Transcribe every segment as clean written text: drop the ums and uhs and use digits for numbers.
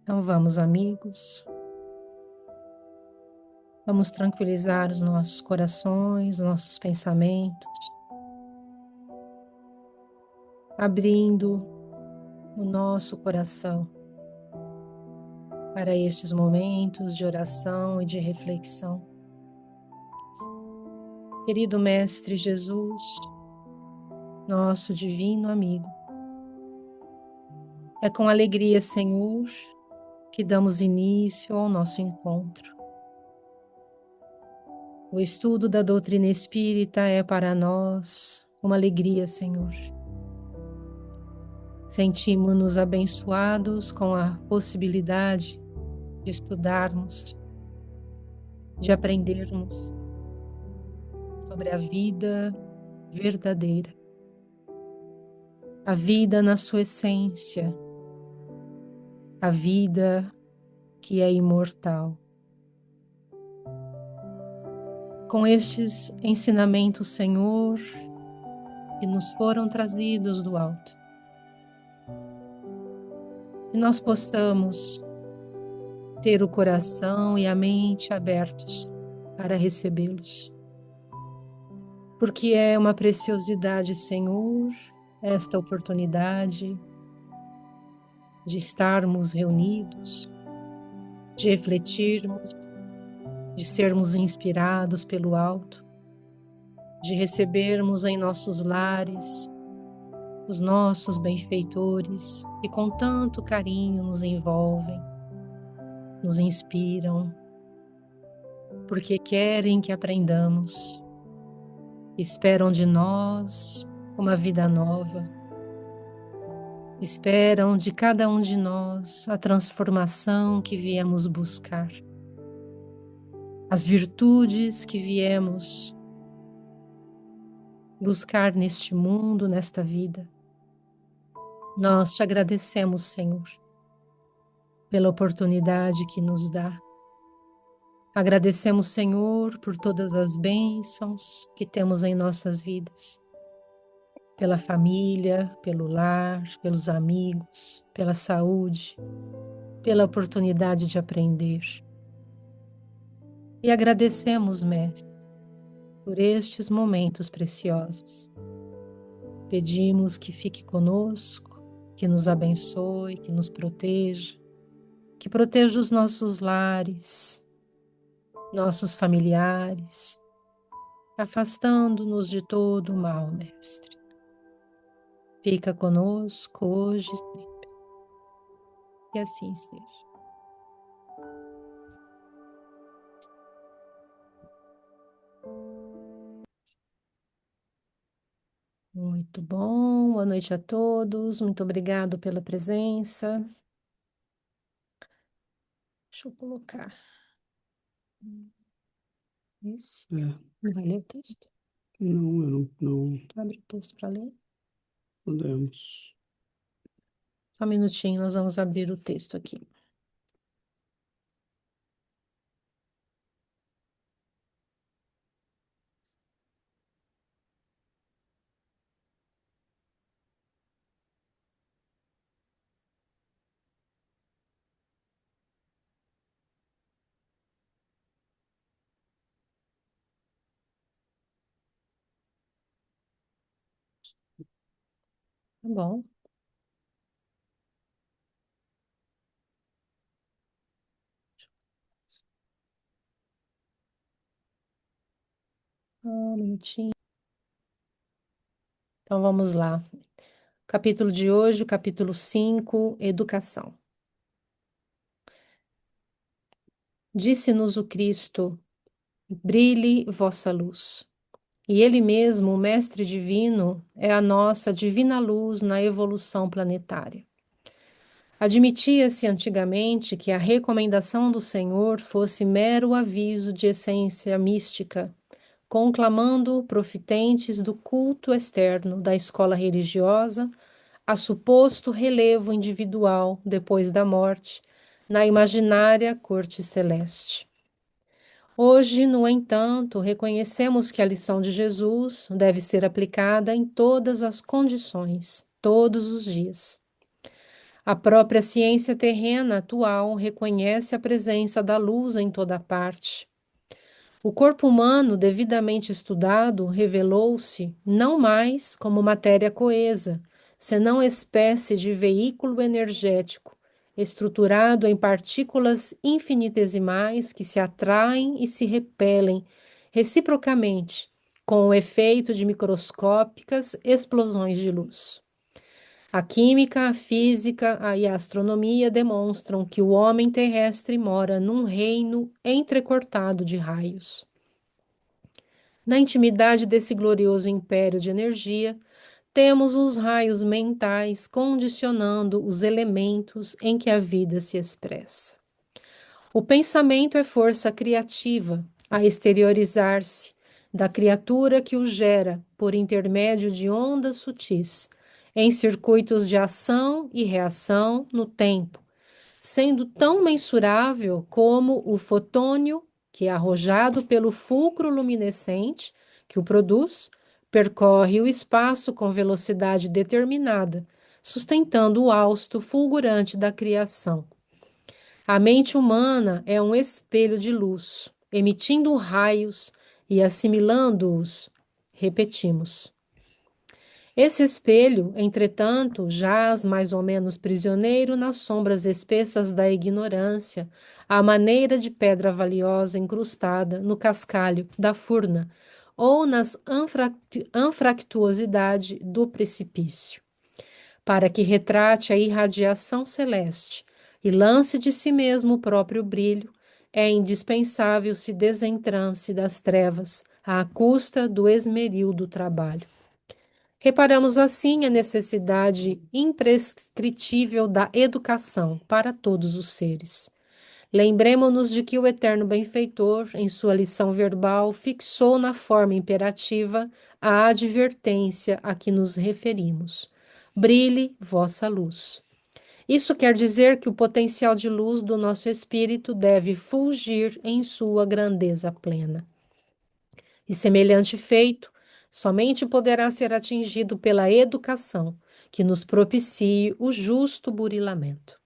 Então vamos, amigos, vamos tranquilizar os nossos corações, os nossos pensamentos, abrindo o nosso coração para estes momentos de oração e de reflexão. Querido Mestre Jesus, nosso divino amigo, é com alegria, Senhor, que damos início ao nosso encontro. O estudo da doutrina espírita é para nós uma alegria, Senhor. Sentimos-nos abençoados com a possibilidade de estudarmos, de aprendermos sobre a vida verdadeira, a vida na sua essência, a vida que é imortal. Com estes ensinamentos, Senhor, que nos foram trazidos do alto, que nós possamos ter o coração e a mente abertos para recebê-los. Porque é uma preciosidade, Senhor, esta oportunidade de estarmos reunidos, de refletirmos, de sermos inspirados pelo alto, de recebermos em nossos lares os nossos benfeitores que com tanto carinho nos envolvem, nos inspiram, porque querem que aprendamos, esperam de nós uma vida nova, esperam de cada um de nós a transformação que viemos buscar, as virtudes que viemos buscar neste mundo, nesta vida. Nós te agradecemos, Senhor, pela oportunidade que nos dá. Agradecemos, Senhor, por todas as bênçãos que temos em nossas vidas, pela família, pelo lar, pelos amigos, pela saúde, pela oportunidade de aprender. E agradecemos, Mestre, por estes momentos preciosos. Pedimos que fique conosco, que nos abençoe, que nos proteja, que proteja os nossos lares, nossos familiares, afastando-nos de todo o mal, Mestre. Fica conosco hoje e sempre. Que assim seja. Muito bom, boa noite a todos, muito obrigado pela presença. Deixa eu colocar. Isso. Não vai ler o texto? Não, eu não Abre o texto para ler. podemos. Só um minutinho, nós vamos abrir o texto aqui. Tá bom. Um minutinho. Então vamos lá. Capítulo de hoje, o capítulo 5, Educação. Disse-nos o Cristo: brilhe vossa luz. E Ele mesmo, o Mestre Divino, é a nossa divina luz na evolução planetária. Admitia-se antigamente que a recomendação do Senhor fosse mero aviso de essência mística, conclamando profitentes do culto externo da escola religiosa a suposto relevo individual depois da morte, na imaginária corte celeste. Hoje, no entanto, reconhecemos que a lição de Jesus deve ser aplicada em todas as condições, todos os dias. A própria ciência terrena atual reconhece a presença da luz em toda parte. O corpo humano, devidamente estudado, revelou-se não mais como matéria coesa, senão espécie de veículo energético, estruturado em partículas infinitesimais que se atraem e se repelem reciprocamente, com o efeito de microscópicas explosões de luz. A química, a física e a astronomia demonstram que o homem terrestre mora num reino entrecortado de raios. Na intimidade desse glorioso império de energia, temos os raios mentais condicionando os elementos em que a vida se expressa. O pensamento é força criativa, a exteriorizar-se da criatura que o gera por intermédio de ondas sutis, em circuitos de ação e reação no tempo, sendo tão mensurável como o fotônio, que é arrojado pelo fulcro luminescente que o produz, percorre o espaço com velocidade determinada, sustentando o hausto fulgurante da criação. A mente humana é um espelho de luz, emitindo raios e assimilando-os. Repetimos. Esse espelho, entretanto, jaz mais ou menos prisioneiro nas sombras espessas da ignorância, à maneira de pedra valiosa incrustada no cascalho da furna ou nas anfractuosidade do precipício, para que retrate a irradiação celeste e lance de si mesmo o próprio brilho, é indispensável se desentrance das trevas à custa do esmeril do trabalho. Reparamos assim a necessidade imprescritível da educação para todos os seres. Lembremo-nos de que o eterno benfeitor, em sua lição verbal, fixou na forma imperativa a advertência a que nos referimos. Brilhe vossa luz. Isso quer dizer que o potencial de luz do nosso espírito deve fulgir em sua grandeza plena. E semelhante feito somente poderá ser atingido pela educação, que nos propicie o justo burilamento.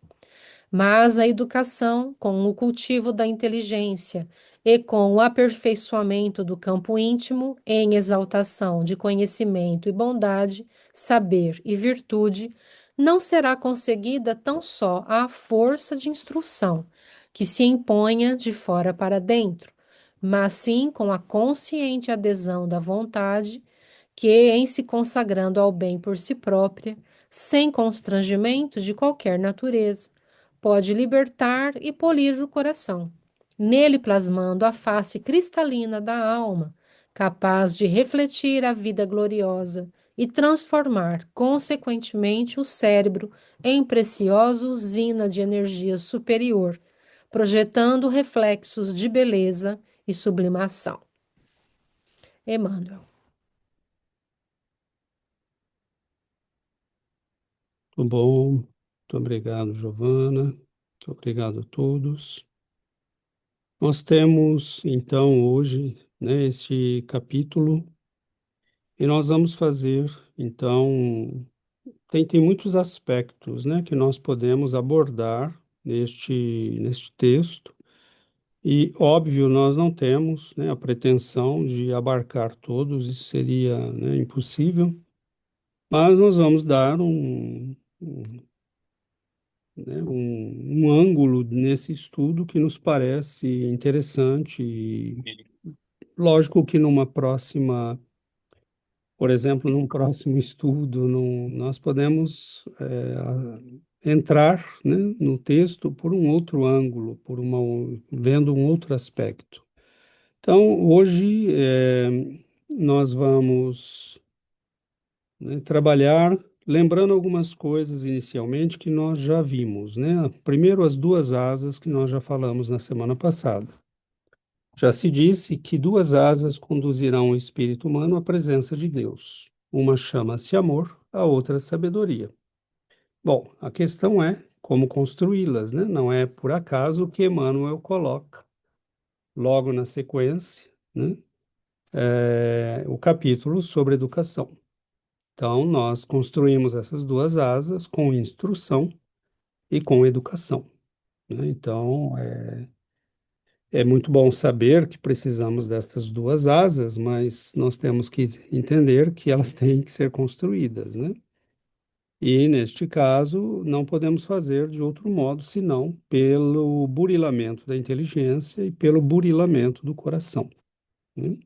Mas a educação, com o cultivo da inteligência e com o aperfeiçoamento do campo íntimo, em exaltação de conhecimento e bondade, saber e virtude, não será conseguida tão só à força de instrução, que se imponha de fora para dentro, mas sim com a consciente adesão da vontade, que, em se consagrando ao bem por si própria, sem constrangimento de qualquer natureza, pode libertar e polir o coração, nele plasmando a face cristalina da alma, capaz de refletir a vida gloriosa e transformar, consequentemente, o cérebro em preciosa usina de energia superior, projetando reflexos de beleza e sublimação. Emmanuel. Muito bom. Muito obrigado, Giovana. Muito obrigado a todos. Nós temos, então, hoje, né, este capítulo e nós vamos fazer, então, tem muitos aspectos, né, que nós podemos abordar neste texto. E, óbvio, nós não temos, né, a pretensão de abarcar todos, isso seria, né, impossível, mas nós vamos dar um ângulo nesse estudo que nos parece interessante e lógico que numa próxima, por exemplo, num próximo estudo, nós podemos entrar, né, no texto por um outro ângulo, vendo um outro aspecto. Então, hoje nós vamos, né, trabalhar lembrando algumas coisas inicialmente que nós já vimos, né? Primeiro, as duas asas que nós já falamos na semana passada. Já se disse que duas asas conduzirão o espírito humano à presença de Deus. Uma chama-se amor, a outra sabedoria. Bom, a questão é como construí-las, né? Não é por acaso que Emmanuel coloca logo na sequência, né, o capítulo sobre educação. Então, nós construímos essas duas asas com instrução, e com educação, né? Então, é muito bom saber que precisamos destas duas asas, mas nós temos que entender que elas têm que ser construídas, né? E, neste caso, não podemos fazer de outro modo senão pelo burilamento da inteligência e pelo burilamento do coração, né?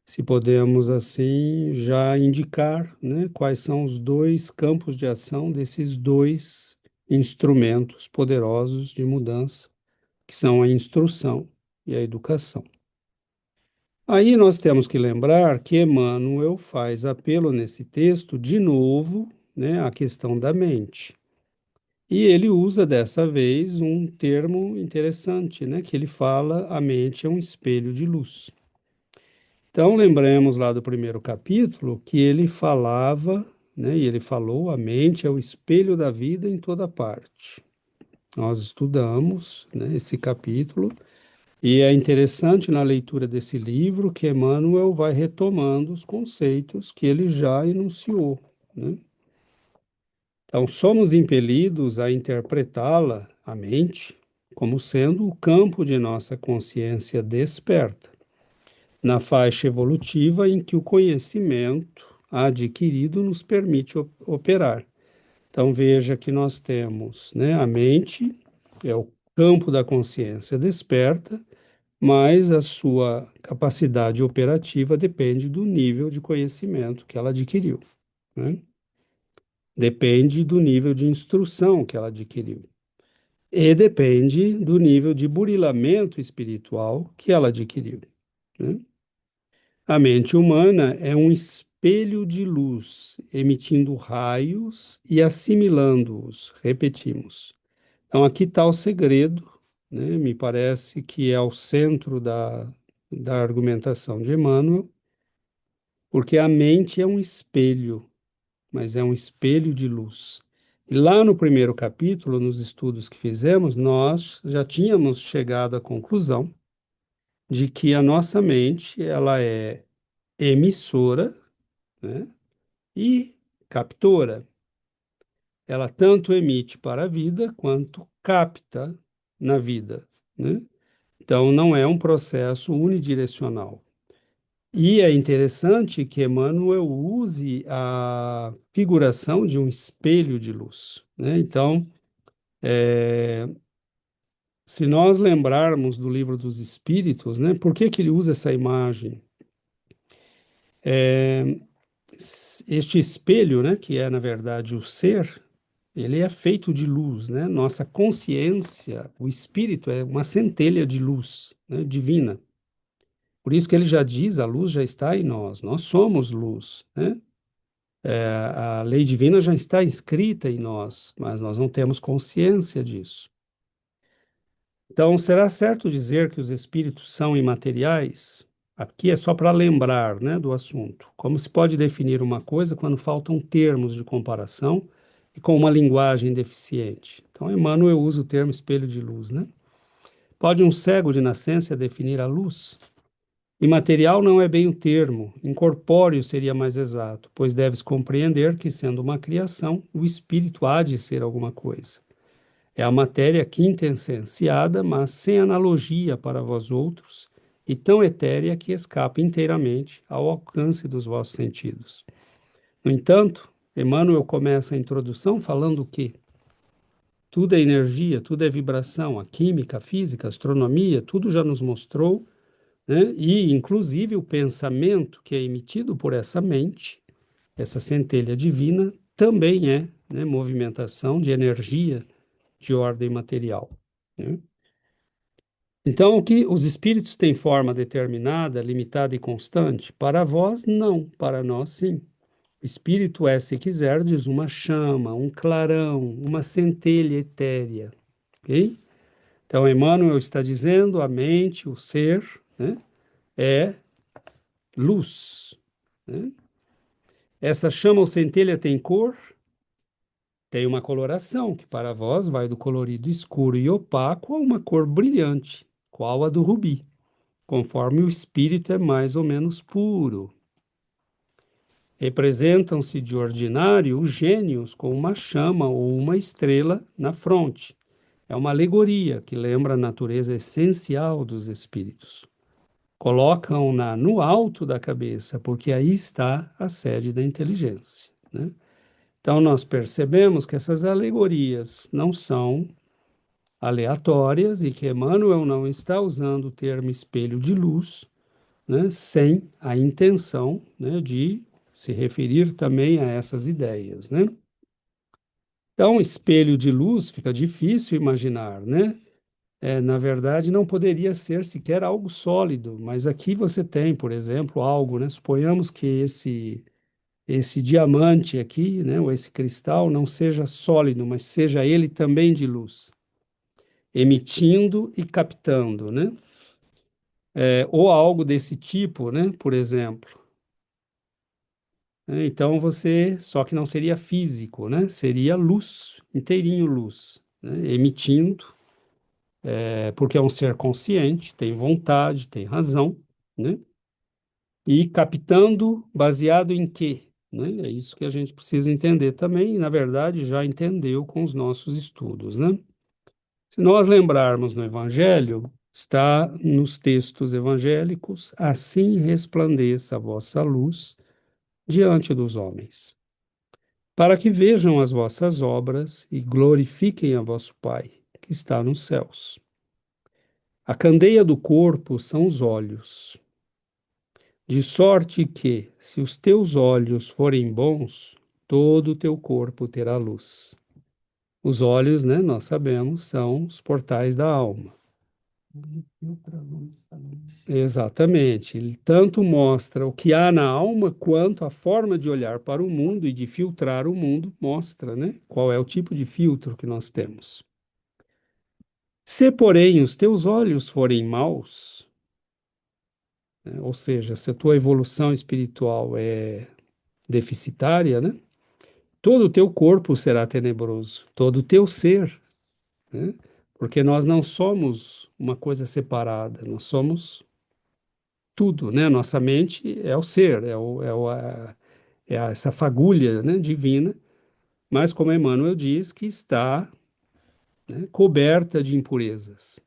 Se podemos, assim, já indicar, né, quais são os dois campos de ação desses dois instrumentos poderosos de mudança, que são a instrução e a educação. Aí nós temos que lembrar que Emmanuel faz apelo nesse texto, de novo, né, à questão da mente. E ele usa dessa vez um termo interessante, né, que ele fala: a mente é um espelho de luz. Então, lembremos lá do primeiro capítulo que ele falava, né, e ele falou: a mente é o espelho da vida em toda parte. Nós estudamos, né, esse capítulo. E é interessante na leitura desse livro que Emmanuel vai retomando os conceitos que ele já enunciou, né? Então, somos impelidos a interpretá-la, a mente, como sendo o campo de nossa consciência desperta, na faixa evolutiva em que o conhecimento adquirido nos permite operar. Então, veja que nós temos, né, a mente, é o campo da consciência desperta, mas a sua capacidade operativa depende do nível de conhecimento que ela adquiriu, né? Depende do nível de instrução que ela adquiriu. E depende do nível de burilamento espiritual que ela adquiriu, né? A mente humana é um espelho de luz, emitindo raios e assimilando-os, repetimos. Então, aqui está o segredo, né? Me parece que é o centro da argumentação de Emmanuel, porque a mente é um espelho, mas é um espelho de luz. E lá no primeiro capítulo, nos estudos que fizemos, nós já tínhamos chegado à conclusão de que a nossa mente, ela é emissora, né, e captora. Ela tanto emite para a vida quanto capta na vida, né? Então, não é um processo unidirecional. E é interessante que Emmanuel use a figuração de um espelho de luz, né? Então, se nós lembrarmos do Livro dos Espíritos, né, por que que ele usa essa imagem? Este espelho, né, que é, na verdade, o ser, ele é feito de luz, né? Nossa consciência, o espírito é uma centelha de luz, né, divina. Por isso que ele já diz, a luz já está em nós somos luz, né? A lei divina já está inscrita em nós, mas nós não temos consciência disso. Então, será certo dizer que os espíritos são imateriais? Aqui é só para lembrar, né, do assunto. Como se pode definir uma coisa quando faltam termos de comparação e com uma linguagem deficiente? Então, Emmanuel usa o termo espelho de luz, né? Pode um cego de nascença definir a luz? Imaterial não é bem o termo, incorpóreo seria mais exato, pois deves compreender que, sendo uma criação, o espírito há de ser alguma coisa. É a matéria quintessenciada, mas sem analogia para vós outros, e tão etérea que escapa inteiramente ao alcance dos vossos sentidos. No entanto, Emmanuel começa a introdução falando que tudo é energia, tudo é vibração, a química, a física, a astronomia, tudo já nos mostrou, né? E, inclusive, o pensamento que é emitido por essa mente, essa centelha divina, também é, né, movimentação de energia de ordem material, né? Então, o que os espíritos têm forma determinada, limitada e constante? Para vós, não. Para nós, sim. O espírito é, se quiserdes, uma chama, um clarão, uma centelha etérea, ok? Então, Emmanuel está dizendo, a mente, o ser, né, é luz, né? Essa chama ou centelha tem cor? Tem uma coloração, que para vós vai do colorido escuro e opaco a uma cor brilhante, qual a do rubi, conforme o espírito é mais ou menos puro. Representam-se de ordinário os gênios com uma chama ou uma estrela na fronte. É uma alegoria que lembra a natureza essencial dos espíritos. Colocam-na no alto da cabeça, porque aí está a sede da inteligência, né? Então, nós percebemos que essas alegorias não são aleatórias e que Emmanuel não está usando o termo espelho de luz, né, sem a intenção, né, de se referir também a essas ideias, né? Então, espelho de luz fica difícil imaginar, né? Na verdade, não poderia ser sequer algo sólido, mas aqui você tem, por exemplo, algo, né? Suponhamos que esse diamante aqui, né, ou esse cristal não seja sólido, mas seja ele também de luz, emitindo e captando, né? Ou algo desse tipo, né? Por exemplo. Então você, só que não seria físico, né? Seria luz, inteirinho luz, né? Emitindo, porque é um ser consciente, tem vontade, tem razão, né? E captando baseado em quê? Né? É isso que a gente precisa entender também, e na verdade já entendeu com os nossos estudos, né? Se nós lembrarmos no Evangelho, está nos textos evangélicos, assim resplandeça a vossa luz diante dos homens, para que vejam as vossas obras e glorifiquem a vosso Pai, que está nos céus. A candeia do corpo são os olhos, de sorte que, se os teus olhos forem bons, todo o teu corpo terá luz. Os olhos, né, nós sabemos, são os portais da alma. Exatamente. Ele tanto mostra o que há na alma, quanto a forma de olhar para o mundo e de filtrar o mundo mostra, né? Qual é o tipo de filtro que nós temos. Se, porém, os teus olhos forem maus, né, ou seja, se a tua evolução espiritual é deficitária, né? Todo o teu corpo será tenebroso, todo o teu ser, né? Porque nós não somos uma coisa separada, nós somos tudo, né? Nossa mente é o ser, essa fagulha, né, divina, mas como Emmanuel diz, que está, né, coberta de impurezas.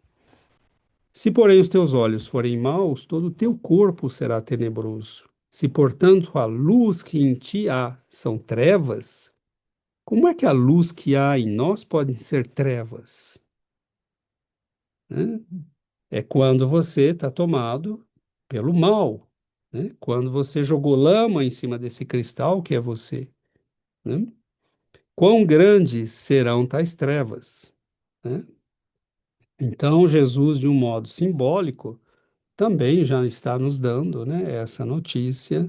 Se, porém, os teus olhos forem maus, todo o teu corpo será tenebroso. Se, portanto, a luz que em ti há são trevas, como é que a luz que há em nós pode ser trevas? Né? É quando você está tomado pelo mal, né? Quando você jogou lama em cima desse cristal que é você, né? Quão grandes serão tais trevas, né? Então, Jesus, de um modo simbólico, também já está nos dando, né, essa notícia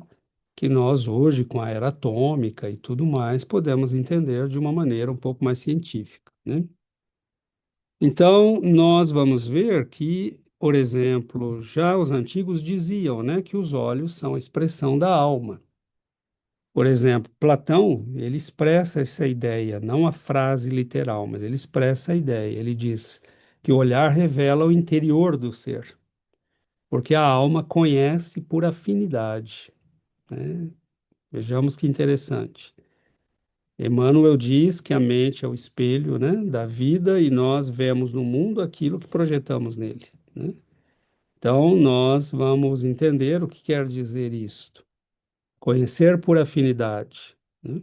que nós hoje, com a era atômica e tudo mais, podemos entender de uma maneira um pouco mais científica, né? Então, nós vamos ver que, por exemplo, já os antigos diziam, né, que os olhos são a expressão da alma. Por exemplo, Platão, ele expressa essa ideia, não a frase literal, mas ele expressa a ideia. Ele diz que o olhar revela o interior do ser, porque a alma conhece por afinidade, né? Vejamos que interessante. Emmanuel diz que a mente é o espelho, né, da vida e nós vemos no mundo aquilo que projetamos nele, né? Então, nós vamos entender o que quer dizer isto. Conhecer por afinidade, né?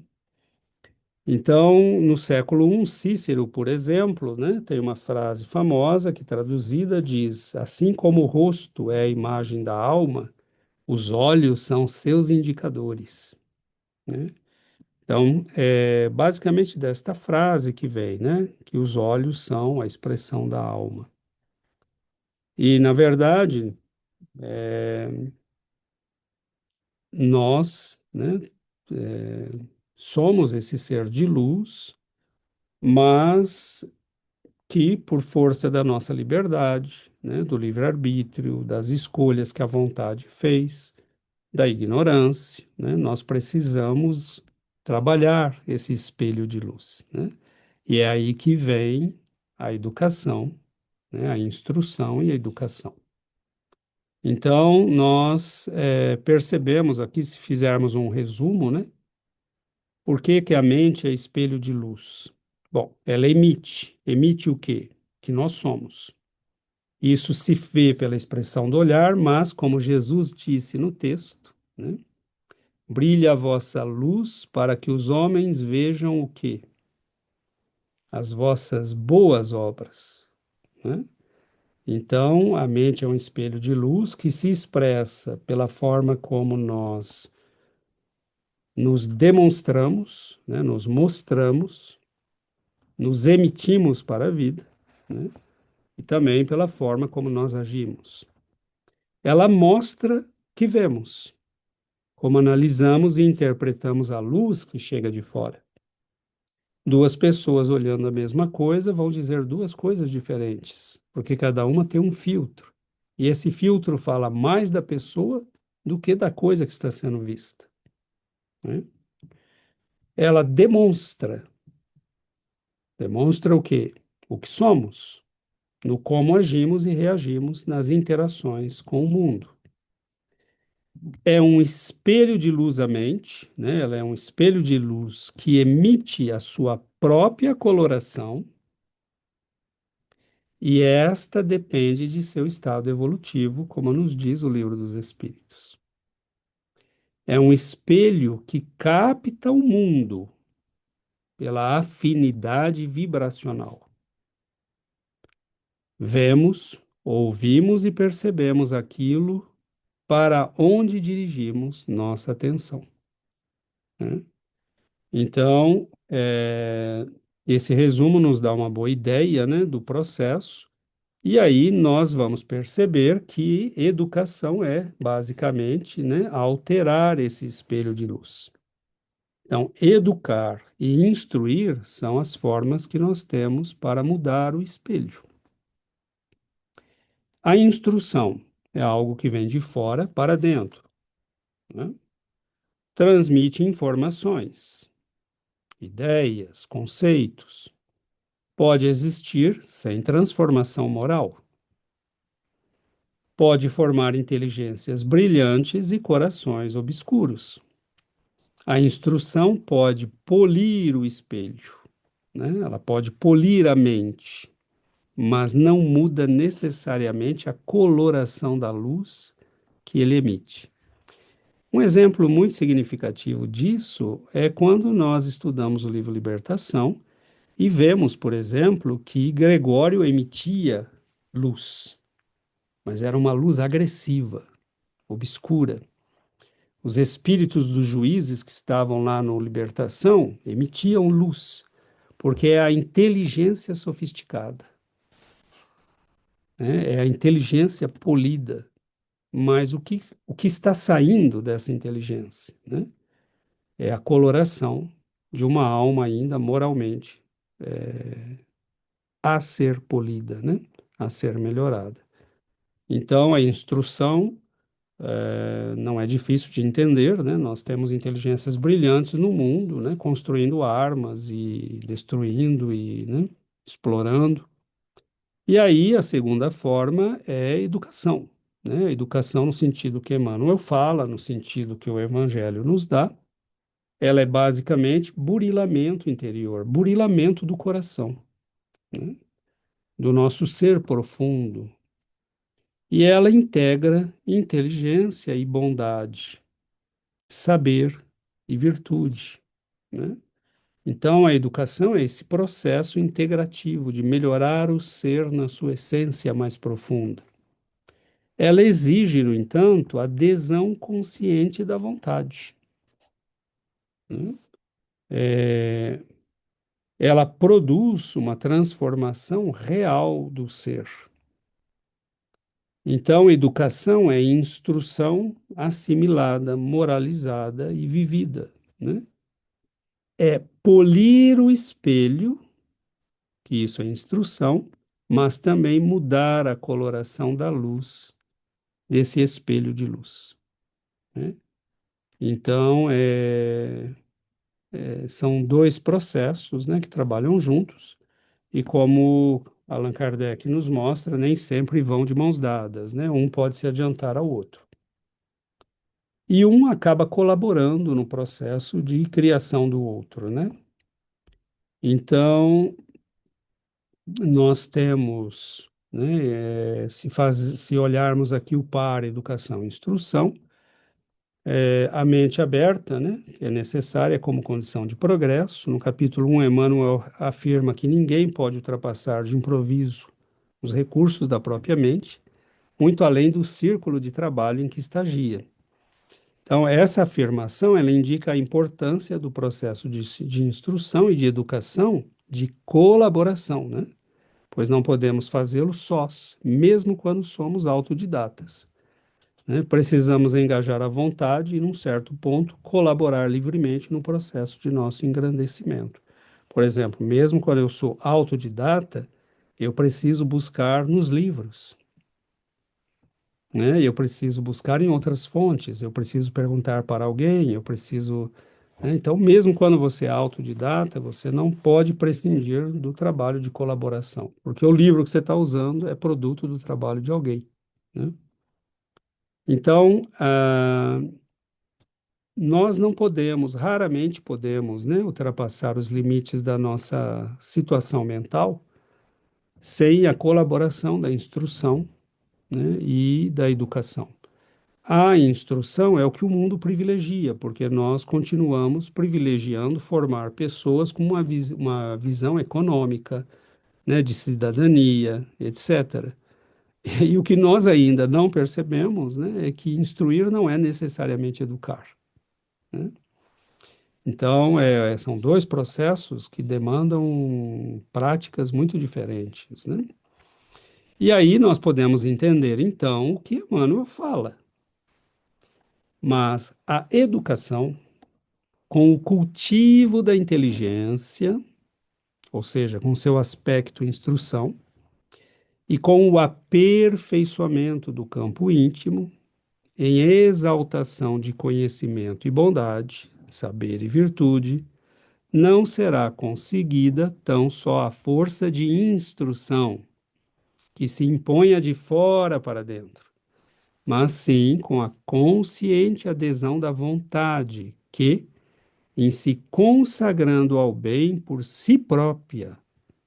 Então, no século I, Cícero, por exemplo, né, tem uma frase famosa que traduzida diz: assim como o rosto é a imagem da alma, os olhos são seus indicadores, né? Então, é basicamente desta frase que vem, né, que os olhos são a expressão da alma. E, na verdade, nós, né, é, somos esse ser de luz, mas que, por força da nossa liberdade, né, do livre-arbítrio, das escolhas que a vontade fez, da ignorância, né, nós precisamos trabalhar esse espelho de luz, né? E é aí que vem a educação, né, a instrução e a educação. Então, nós percebemos aqui, se fizermos um resumo, né? Por que que a mente é espelho de luz? Bom, ela emite. Emite o quê? Que nós somos. Isso se vê pela expressão do olhar, mas, como Jesus disse no texto, né? Brilha a vossa luz para que os homens vejam o quê? As vossas boas obras, né? Então, a mente é um espelho de luz que se expressa pela forma como nós nos demonstramos, né? Nos mostramos, nos emitimos para a vida, né? E também pela forma como nós agimos. Ela mostra que vemos, como analisamos e interpretamos a luz que chega de fora. Duas pessoas olhando a mesma coisa vão dizer duas coisas diferentes, porque cada uma tem um filtro. E esse filtro fala mais da pessoa do que da coisa que está sendo vista, né? Ela demonstra o quê? O que somos, no como agimos e reagimos nas interações com o mundo. É um espelho de luz à mente, né? Ela é um espelho de luz que emite a sua própria coloração e esta depende de seu estado evolutivo, como nos diz o Livro dos Espíritos. É um espelho que capta o mundo pela afinidade vibracional. Vemos, ouvimos e percebemos aquilo para onde dirigimos nossa atenção, né? Então, esse resumo nos dá uma boa ideia, né, do processo. E aí nós vamos perceber que educação é, basicamente, né, alterar esse espelho de luz. Então, educar e instruir são as formas que nós temos para mudar o espelho. A instrução é algo que vem de fora para dentro, né? Transmite informações, ideias, conceitos. Pode existir sem transformação moral. Pode formar inteligências brilhantes e corações obscuros. A instrução pode polir o espelho, né? Ela pode polir a mente, mas não muda necessariamente a coloração da luz que ele emite. Um exemplo muito significativo disso é quando nós estudamos o livro Libertação e vemos, por exemplo, que Gregório emitia luz, mas era uma luz agressiva, obscura. Os espíritos dos juízes que estavam lá no Libertação emitiam luz, porque é a inteligência sofisticada, né? É a inteligência polida. Mas o que está saindo dessa inteligência, né? É a coloração de uma alma ainda moralmente a ser polida, né? A ser melhorada. Então, a instrução não é difícil de entender, né? Nós temos inteligências brilhantes no mundo, né? Construindo armas e destruindo e, né? Explorando. E aí, a segunda forma é educação, né? Educação no sentido que Emmanuel fala, no sentido que o Evangelho nos dá. Ela é basicamente burilamento interior, burilamento do coração, né? Do nosso ser profundo. E ela integra inteligência e bondade, saber e virtude, né? Então, a educação é esse processo integrativo de melhorar o ser na sua essência mais profunda. Ela exige, no entanto, a adesão consciente da vontade, né? É, ela produz uma transformação real do ser. Então, educação é instrução assimilada, moralizada e vivida, né? É polir o espelho, que isso é instrução, mas também mudar a coloração da luz desse espelho de luz, né? Então, são dois processos, né, que trabalham juntos, e como Allan Kardec nos mostra, nem sempre vão de mãos dadas, né? Um pode se adiantar ao outro. E um acaba colaborando no processo de criação do outro, né? Então, nós temos, né, se olharmos aqui o par educação e instrução, a mente aberta, né, que é necessária como condição de progresso. No capítulo 1, Emmanuel afirma que ninguém pode ultrapassar de improviso os recursos da própria mente, muito além do círculo de trabalho em que estagia. Então, essa afirmação, ela indica a importância do processo de instrução e de educação de colaboração, né? Pois não podemos fazê-lo sós, mesmo quando somos autodidatas, né? Precisamos engajar a vontade e, num certo ponto, colaborar livremente no processo de nosso engrandecimento. Por exemplo, mesmo quando eu sou autodidata, eu preciso buscar nos livros, né? Eu preciso buscar em outras fontes, eu preciso perguntar para alguém, eu preciso, né? Então, mesmo quando você é autodidata, você não pode prescindir do trabalho de colaboração, porque o livro que você está usando é produto do trabalho de alguém, né? Então, nós não podemos, raramente podemos, né, ultrapassar os limites da nossa situação mental sem a colaboração da instrução, né, e da educação. A instrução é o que o mundo privilegia, porque nós continuamos privilegiando formar pessoas com uma visão econômica, né, de cidadania, etc. E o que nós ainda não percebemos, né, é que instruir não é necessariamente educar, né? Então, são dois processos que demandam práticas muito diferentes, né? E aí nós podemos entender, então, o que Emmanuel fala. Mas a educação, com o cultivo da inteligência, ou seja, com seu aspecto instrução, e com o aperfeiçoamento do campo íntimo, em exaltação de conhecimento e bondade, saber e virtude, não será conseguida tão só a força de instrução, que se imponha de fora para dentro, mas sim com a consciente adesão da vontade, que, em se consagrando ao bem por si própria,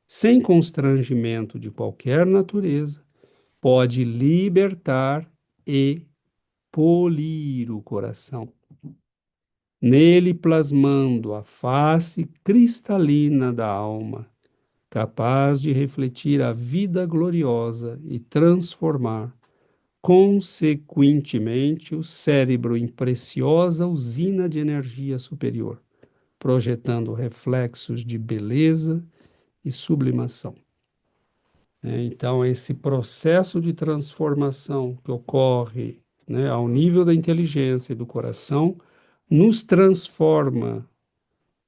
sem constrangimento de qualquer natureza, pode libertar e polir o coração, nele plasmando a face cristalina da alma, capaz de refletir a vida gloriosa e transformar, consequentemente, o cérebro em preciosa usina de energia superior, projetando reflexos de beleza e sublimação. Então, esse processo de transformação que ocorre, né, ao nível da inteligência e do coração, nos transforma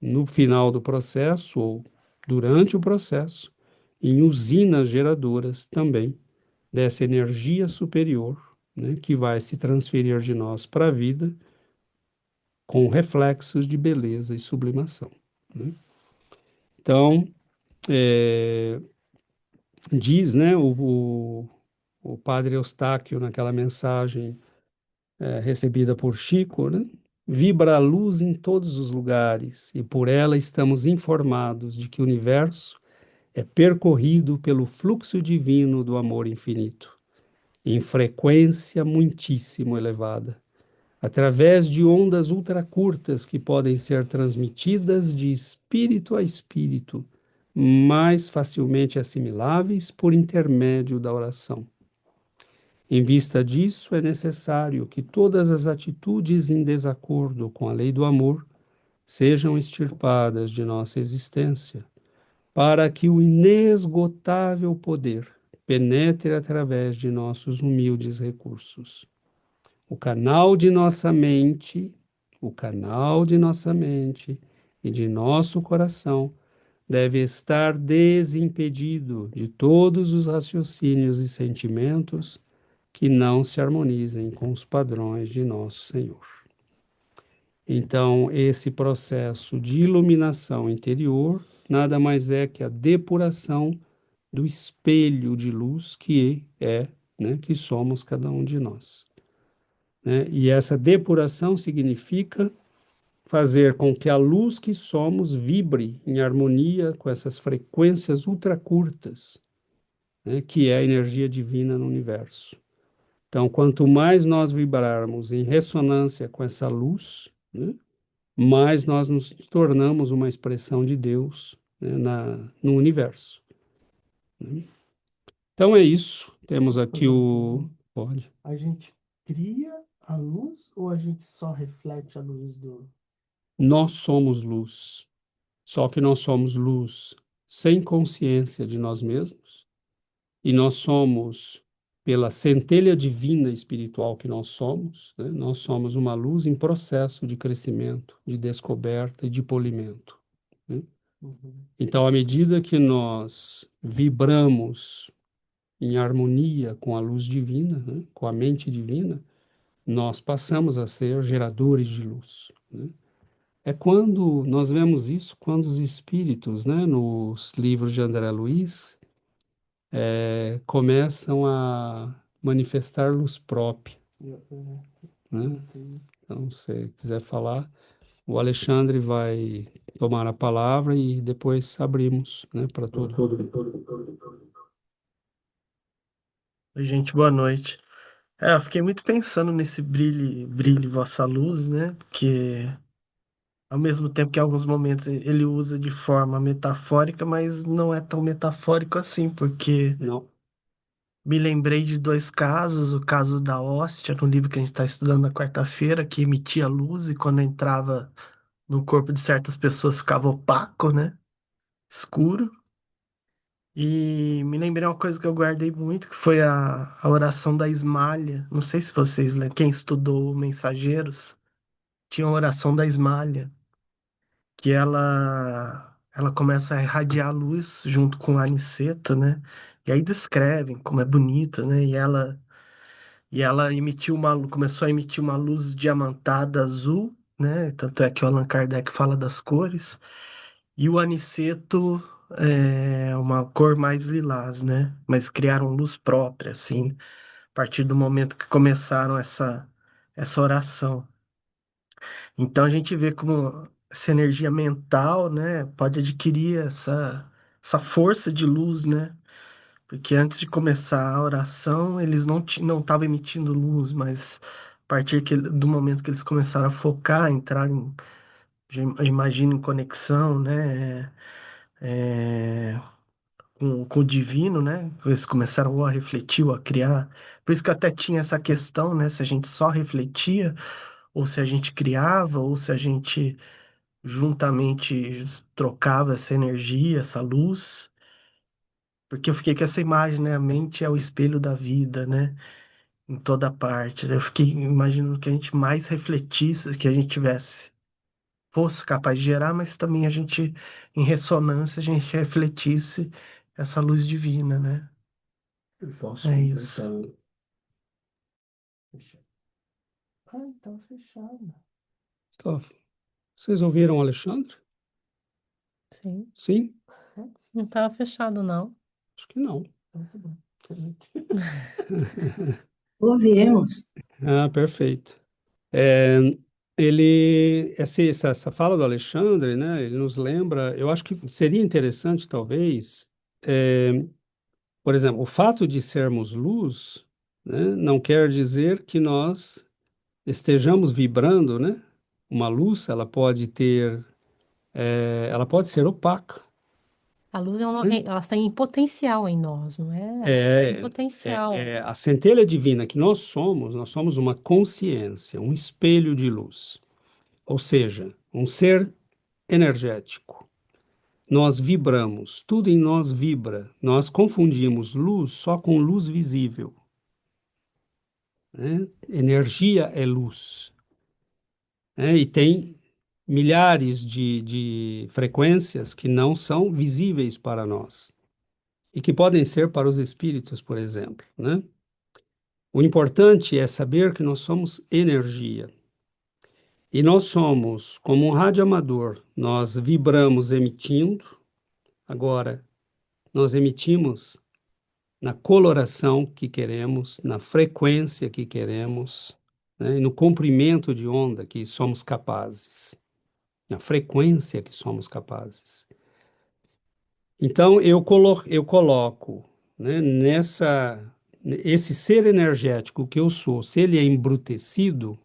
no final do processo ou durante o processo em usinas geradoras também dessa energia superior, né, que vai se transferir de nós para a vida com reflexos de beleza e sublimação, né? Então, é, diz, né, o padre Eustáquio, naquela mensagem recebida por Chico, né, vibra a luz em todos os lugares e por ela estamos informados de que o universo é percorrido pelo fluxo divino do amor infinito, em frequência muitíssimo elevada, através de ondas ultracurtas que podem ser transmitidas de espírito a espírito, mais facilmente assimiláveis por intermédio da oração. Em vista disso, é necessário que todas as atitudes em desacordo com a lei do amor sejam extirpadas de nossa existência, para que o inesgotável poder penetre através de nossos humildes recursos. O canal de nossa mente, o canal de nossa mente e de nosso coração deve estar desimpedido de todos os raciocínios e sentimentos que não se harmonizem com os padrões de nosso Senhor. Então, esse processo de iluminação interior nada mais é que a depuração do espelho de luz que é, né, que somos cada um de nós, né? E essa depuração significa fazer com que a luz que somos vibre em harmonia com essas frequências ultracurtas, né, que é a energia divina no universo. Então, quanto mais nós vibrarmos em ressonância com essa luz, né, mais nós nos tornamos uma expressão de Deus, né, no universo, né? Então é isso. Temos Posso aqui fazer uma o. pergunta? Pode. A gente cria a luz ou a gente só reflete a luz do. Nós somos luz. Só que nós somos luz sem consciência de nós mesmos. E nós somos, pela centelha divina espiritual que nós somos, né, nós somos uma luz em processo de crescimento, de descoberta e de polimento, né? Uhum. Então, à medida que nós vibramos em harmonia com a luz divina, né, com a mente divina, nós passamos a ser geradores de luz, né? É quando nós vemos isso, quando os espíritos, né, nos livros de André Luiz, começam a manifestar luz própria, né? Notei. Então, se você quiser falar, o Alexandre vai tomar a palavra e depois abrimos, né, para todo. Oi, gente, boa noite. Eu fiquei muito pensando nesse brilhe, brilhe vossa luz, né? Porque ao mesmo tempo que em alguns momentos ele usa de forma metafórica, mas não é tão metafórico assim, porque Não, me lembrei de dois casos, o caso da hóstia, no livro que a gente está estudando na quarta-feira, que emitia luz e quando entrava no corpo de certas pessoas ficava opaco, né? Escuro. E me lembrei uma coisa que eu guardei muito, que foi a oração da Ismalha. Não sei se vocês lembram, quem estudou Mensageiros, tinha a oração da Ismalha, que ela começa a irradiar luz junto com o aniceto, né? E aí descrevem como é bonito, né? E ela começou a emitir uma luz diamantada azul, né? Tanto é que o Allan Kardec fala das cores. E o aniceto é uma cor mais lilás, né? Mas criaram luz própria, assim, a partir do momento que começaram essa oração. Então a gente vê como essa energia mental, né, pode adquirir essa força de luz, né? Porque antes de começar a oração, eles não estavam emitindo luz, mas a partir do momento que eles começaram a focar, entrar em, eu imagino, em conexão, né? Com o divino, né? Eles começaram ou a refletir ou a criar. Por isso que até tinha essa questão, né? Se a gente só refletia, ou se a gente criava, ou se a gente juntamente trocava essa energia, essa luz. Porque eu fiquei com essa imagem, né? A mente é o espelho da vida, né? Em toda parte. Eu fiquei imaginando que a gente mais refletisse, que a gente tivesse, fosse capaz de gerar, mas também a gente, em ressonância, a gente refletisse essa luz divina, né? eu posso É completar. isso. Fechado. Ah, então fechado. Tá. Vocês ouviram o Alexandre? Sim. Sim? Não estava fechado, não. Acho que não. Então tá bom. Excelente. Ouvimos. Ah, perfeito. É, essa fala do Alexandre, né, ele nos lembra, eu acho que seria interessante, talvez, por exemplo, o fato de sermos luz, né, não quer dizer que nós estejamos vibrando, né? Uma luz, ela pode ser opaca, A luz né? ela está em potencial em nós, não é? Ela está em É, potencial. a centelha divina que nós somos uma consciência, um espelho de luz, ou seja, um ser energético. Nós vibramos, tudo em nós vibra. Nós confundimos luz só com luz visível, né? Energia é luz, né? E tem milhares de frequências que não são visíveis para nós e que podem ser para os espíritos, por exemplo, né? O importante é saber que nós somos energia. E nós somos como um radioamador, nós vibramos emitindo. Agora, nós emitimos na coloração que queremos, na frequência que queremos, né, e no comprimento de onda que somos capazes, na frequência que somos capazes. Então, eu coloco, né, esse ser energético que eu sou, se ele é embrutecido,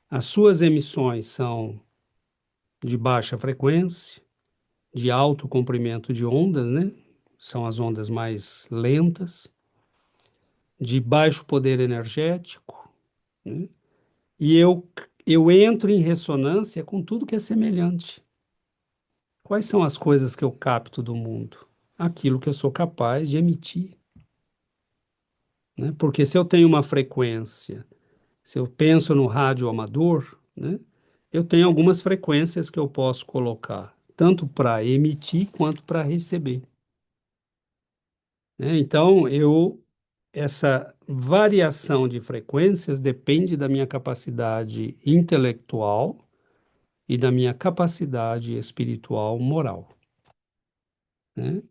as suas emissões são de baixa frequência, de alto comprimento de ondas, né? São as ondas mais lentas, de baixo poder energético, né? E eu entro em ressonância com tudo que é semelhante. Quais são as coisas que eu capto do mundo? Aquilo que eu sou capaz de emitir, né? Porque se eu tenho uma frequência, se eu penso no rádio amador, né? Eu tenho algumas frequências que eu posso colocar, tanto para emitir quanto para receber, né? Então, essa variação de frequências depende da minha capacidade intelectual e da minha capacidade espiritual moral, né?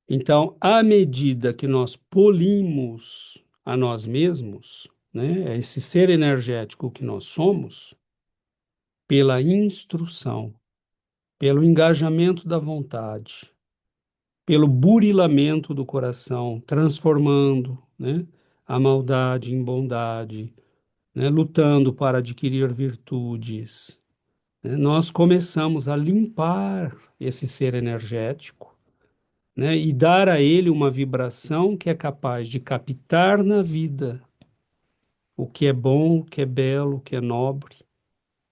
Então, à medida que nós polimos a nós mesmos, né, esse ser energético que nós somos, pela instrução, pelo engajamento da vontade, pelo burilamento do coração, transformando, né, a maldade em bondade, né, lutando para adquirir virtudes, né, nós começamos a limpar esse ser energético, né, e dar a ele uma vibração que é capaz de captar na vida o que é bom, o que é belo, o que é nobre,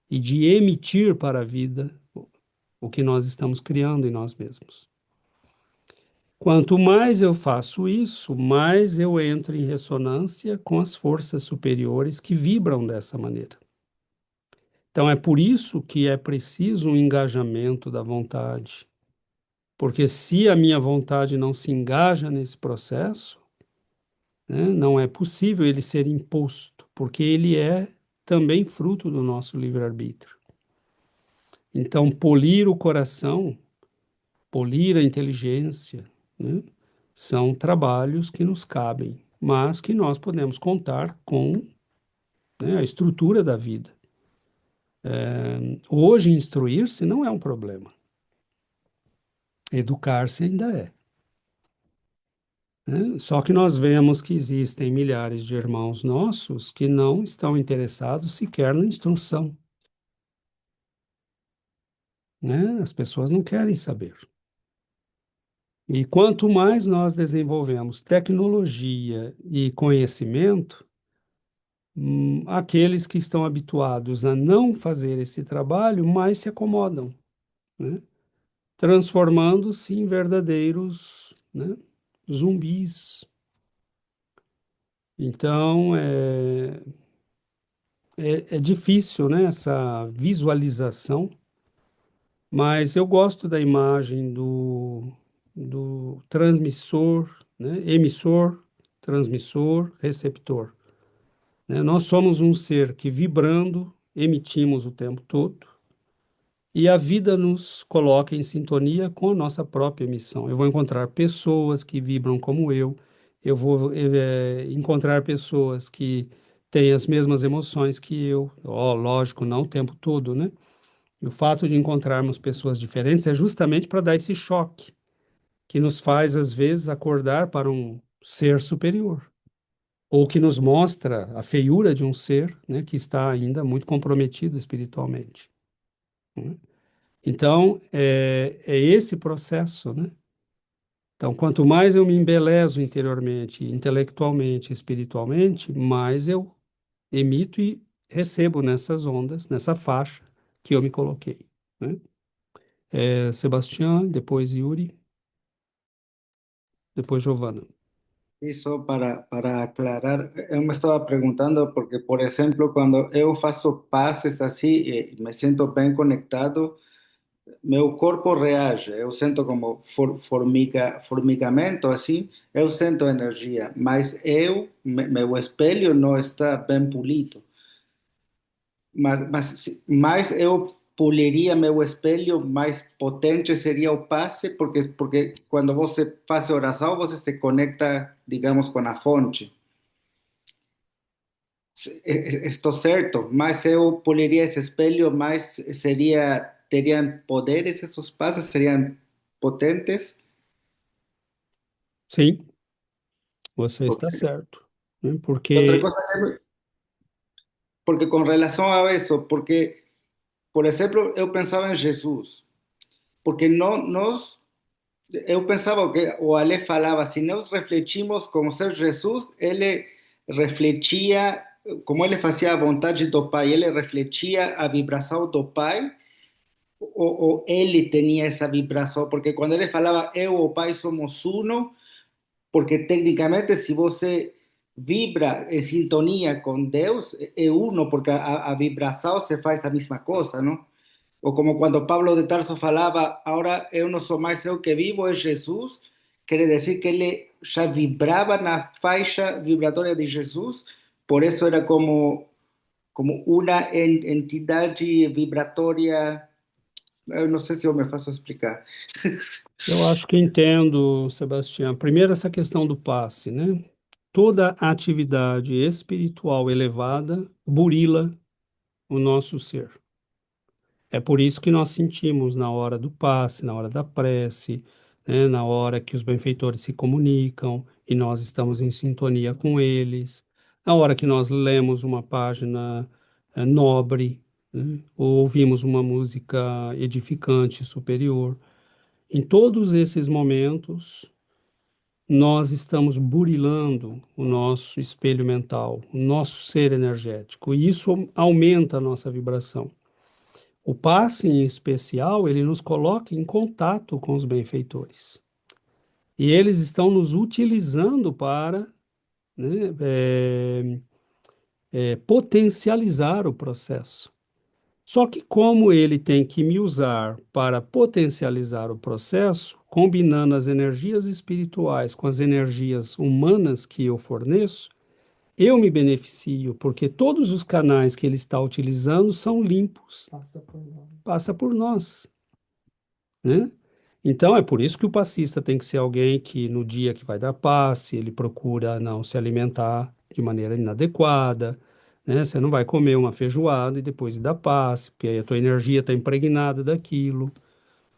e de emitir para a vida o que nós estamos criando em nós mesmos. Quanto mais eu faço isso, mais eu entro em ressonância com as forças superiores que vibram dessa maneira. Então é por isso que é preciso um engajamento da vontade, porque se a minha vontade não se engaja nesse processo, né, não é possível ele ser imposto, porque ele é também fruto do nosso livre-arbítrio. Então, polir o coração, polir a inteligência, né, são trabalhos que nos cabem, mas que nós podemos contar com, né, a estrutura da vida. Hoje, instruir-se não é um problema, educar-se ainda é, né? Só que nós vemos que existem milhares de irmãos nossos que não estão interessados sequer na instrução, né? As pessoas não querem saber. E quanto mais nós desenvolvemos tecnologia e conhecimento, aqueles que estão habituados a não fazer esse trabalho mais se acomodam, né? Transformando-se em verdadeiros, né, zumbis. Então, é difícil, né, essa visualização, mas eu gosto da imagem do transmissor, né, emissor, transmissor, receptor, né? Nós somos um ser que vibrando, emitimos o tempo todo, e a vida nos coloca em sintonia com a nossa própria emissão. Eu vou encontrar pessoas que vibram como eu vou encontrar pessoas que têm as mesmas emoções que eu. Ó, lógico, não o tempo todo, né? E o fato de encontrarmos pessoas diferentes é justamente para dar esse choque, que nos faz, às vezes, acordar para um ser superior, ou que nos mostra a feiura de um ser, né, que está ainda muito comprometido espiritualmente, né? Então, é esse processo, né? Então, quanto mais eu me embelezo interiormente, intelectualmente, espiritualmente, mais eu emito e recebo nessas ondas, nessa faixa que eu me coloquei, né? Sebastião, depois Yuri, depois Giovana. Isso para aclarar, eu me estava perguntando porque, por exemplo, quando eu faço passes assim, me sinto bem conectado, meu corpo reage, eu sinto como formigamento assim, eu sinto energia, mas meu espelho não está bem polido. Mas eu poliria meu espelho, mais potente seria o passe, porque quando você faz oração, você se conecta, digamos, com a fonte. Estou certo, mas eu poliria esse espelho, mais teriam poderes esses passes, seriam potentes. Sim, você está Ok. certo, né? Outra Porque, cosa porque com relação a isso, porque, por exemplo, eu pensava em Jesus, porque não, nós, eu pensava que o Ale falava, se nós refletimos como ser Jesus, ele refletia, como ele fazia a vontade do Pai, ele refletia a vibração do Pai, ou ele tinha essa vibração, porque quando ele falava, eu e o Pai somos uno, porque tecnicamente se você vibra em sintonia com Deus, é uno, porque a vibração se faz a mesma coisa, não? Ou como quando Pablo de Tarso falava, agora eu não sou mais eu que vivo, é Jesus, quer dizer que ele já vibrava na faixa vibratória de Jesus, por isso era como uma entidade vibratória. Eu não sei se eu me faço explicar. eu acho que entendo, Sebastião. Primeiro, essa questão do passe, né? Toda atividade espiritual elevada burila o nosso ser. É por isso que nós sentimos na hora do passe, na hora da prece, né, na hora que os benfeitores se comunicam e nós estamos em sintonia com eles, na hora que nós lemos uma página nobre, né, ou ouvimos uma música edificante, superior. Em todos esses momentos, nós estamos burilando o nosso espelho mental, o nosso ser energético, e isso aumenta a nossa vibração. O passe, em especial, ele nos coloca em contato com os benfeitores. E eles estão nos utilizando para, né, potencializar o processo. Só que, como ele tem que me usar para potencializar o processo, combinando as energias espirituais com as energias humanas que eu forneço, eu me beneficio, porque todos os canais que ele está utilizando são limpos, passa por nós, né? Então, é por isso que o passista tem que ser alguém que, no dia que vai dar passe, ele procura não se alimentar de maneira inadequada, né? Você não vai comer uma feijoada e depois ir dar passe, porque aí a tua energia está impregnada daquilo,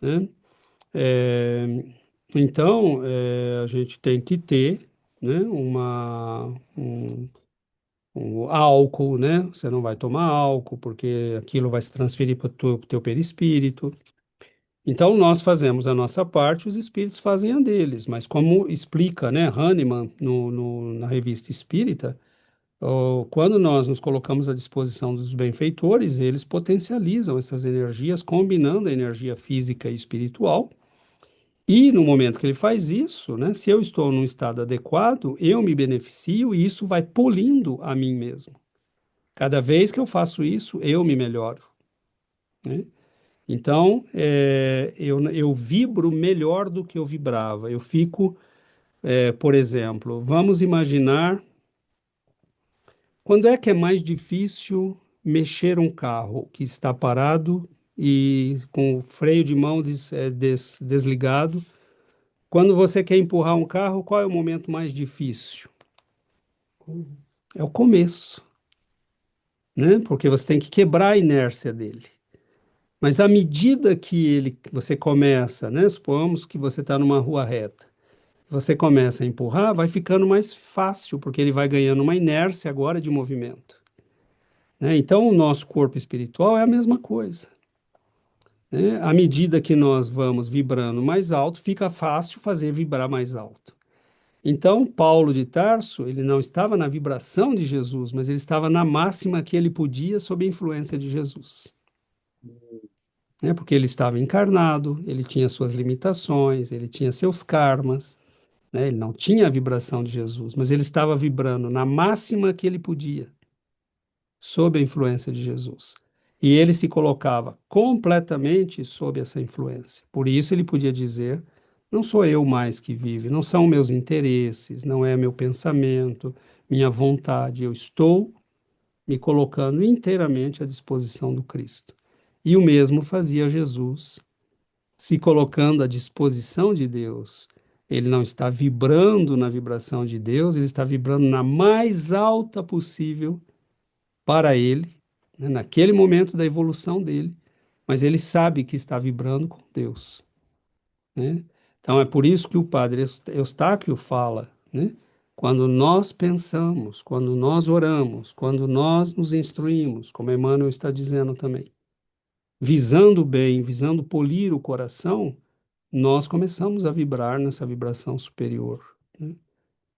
né? É, então, a gente tem que ter, né, um álcool, né? Você não vai tomar álcool, porque aquilo vai se transferir para o teu perispírito. Então, nós fazemos a nossa parte, os espíritos fazem a deles, mas como explica, né, Hahnemann na Revista Espírita, quando nós nos colocamos à disposição dos benfeitores, eles potencializam essas energias, combinando a energia física e espiritual, e no momento que ele faz isso, né, se eu estou num estado adequado, eu me beneficio e isso vai polindo a mim mesmo. Cada vez que eu faço isso, eu me melhoro, né? Então, eu vibro melhor do que eu vibrava. Eu fico, por exemplo, vamos imaginar quando é que é mais difícil mexer um carro que está parado e com o freio de mão desligado. Quando você quer empurrar um carro, qual é o momento mais difícil? É o começo, né? Porque você tem que quebrar a inércia dele. Mas à medida que você começa, né? Supomos que você está numa rua reta. Você começa a empurrar, vai ficando mais fácil, porque ele vai ganhando uma inércia agora de movimento, né? Então, o nosso corpo espiritual é a mesma coisa, né? À medida que nós vamos vibrando mais alto, fica fácil fazer vibrar mais alto. Então, Paulo de Tarso, ele não estava na vibração de Jesus, mas ele estava na máxima que ele podia sob a influência de Jesus, né? Porque ele estava encarnado, ele tinha suas limitações, ele tinha seus karmas, né? Ele não tinha a vibração de Jesus, mas ele estava vibrando na máxima que ele podia, sob a influência de Jesus. E ele se colocava completamente sob essa influência. Por isso ele podia dizer: não sou eu mais que vive, não são meus interesses, não é meu pensamento, minha vontade, eu estou me colocando inteiramente à disposição do Cristo. E o mesmo fazia Jesus, se colocando à disposição de Deus. Ele não está vibrando na vibração de Deus, ele está vibrando na mais alta possível para ele, né, naquele momento da evolução dele, mas ele sabe que está vibrando com Deus, né? Então é por isso que o padre Eustáquio fala, né? Quando nós pensamos, quando nós oramos, quando nós nos instruímos, como Emmanuel está dizendo também, visando o bem, visando polir o coração, nós começamos a vibrar nessa vibração superior, né?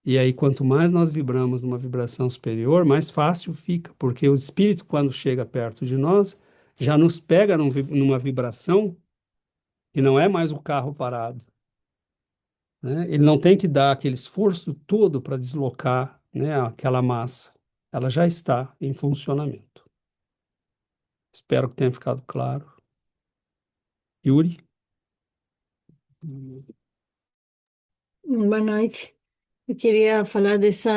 E aí, quanto mais nós vibramos numa vibração superior, mais fácil fica, porque o espírito, quando chega perto de nós, já nos pega numa vibração que não é mais o carro parado, né? Ele não tem que dar aquele esforço todo para deslocar, né, aquela massa. Ela já está em funcionamento. Espero que tenha ficado claro. Yuri? Boa noite. Eu queria falar dessa.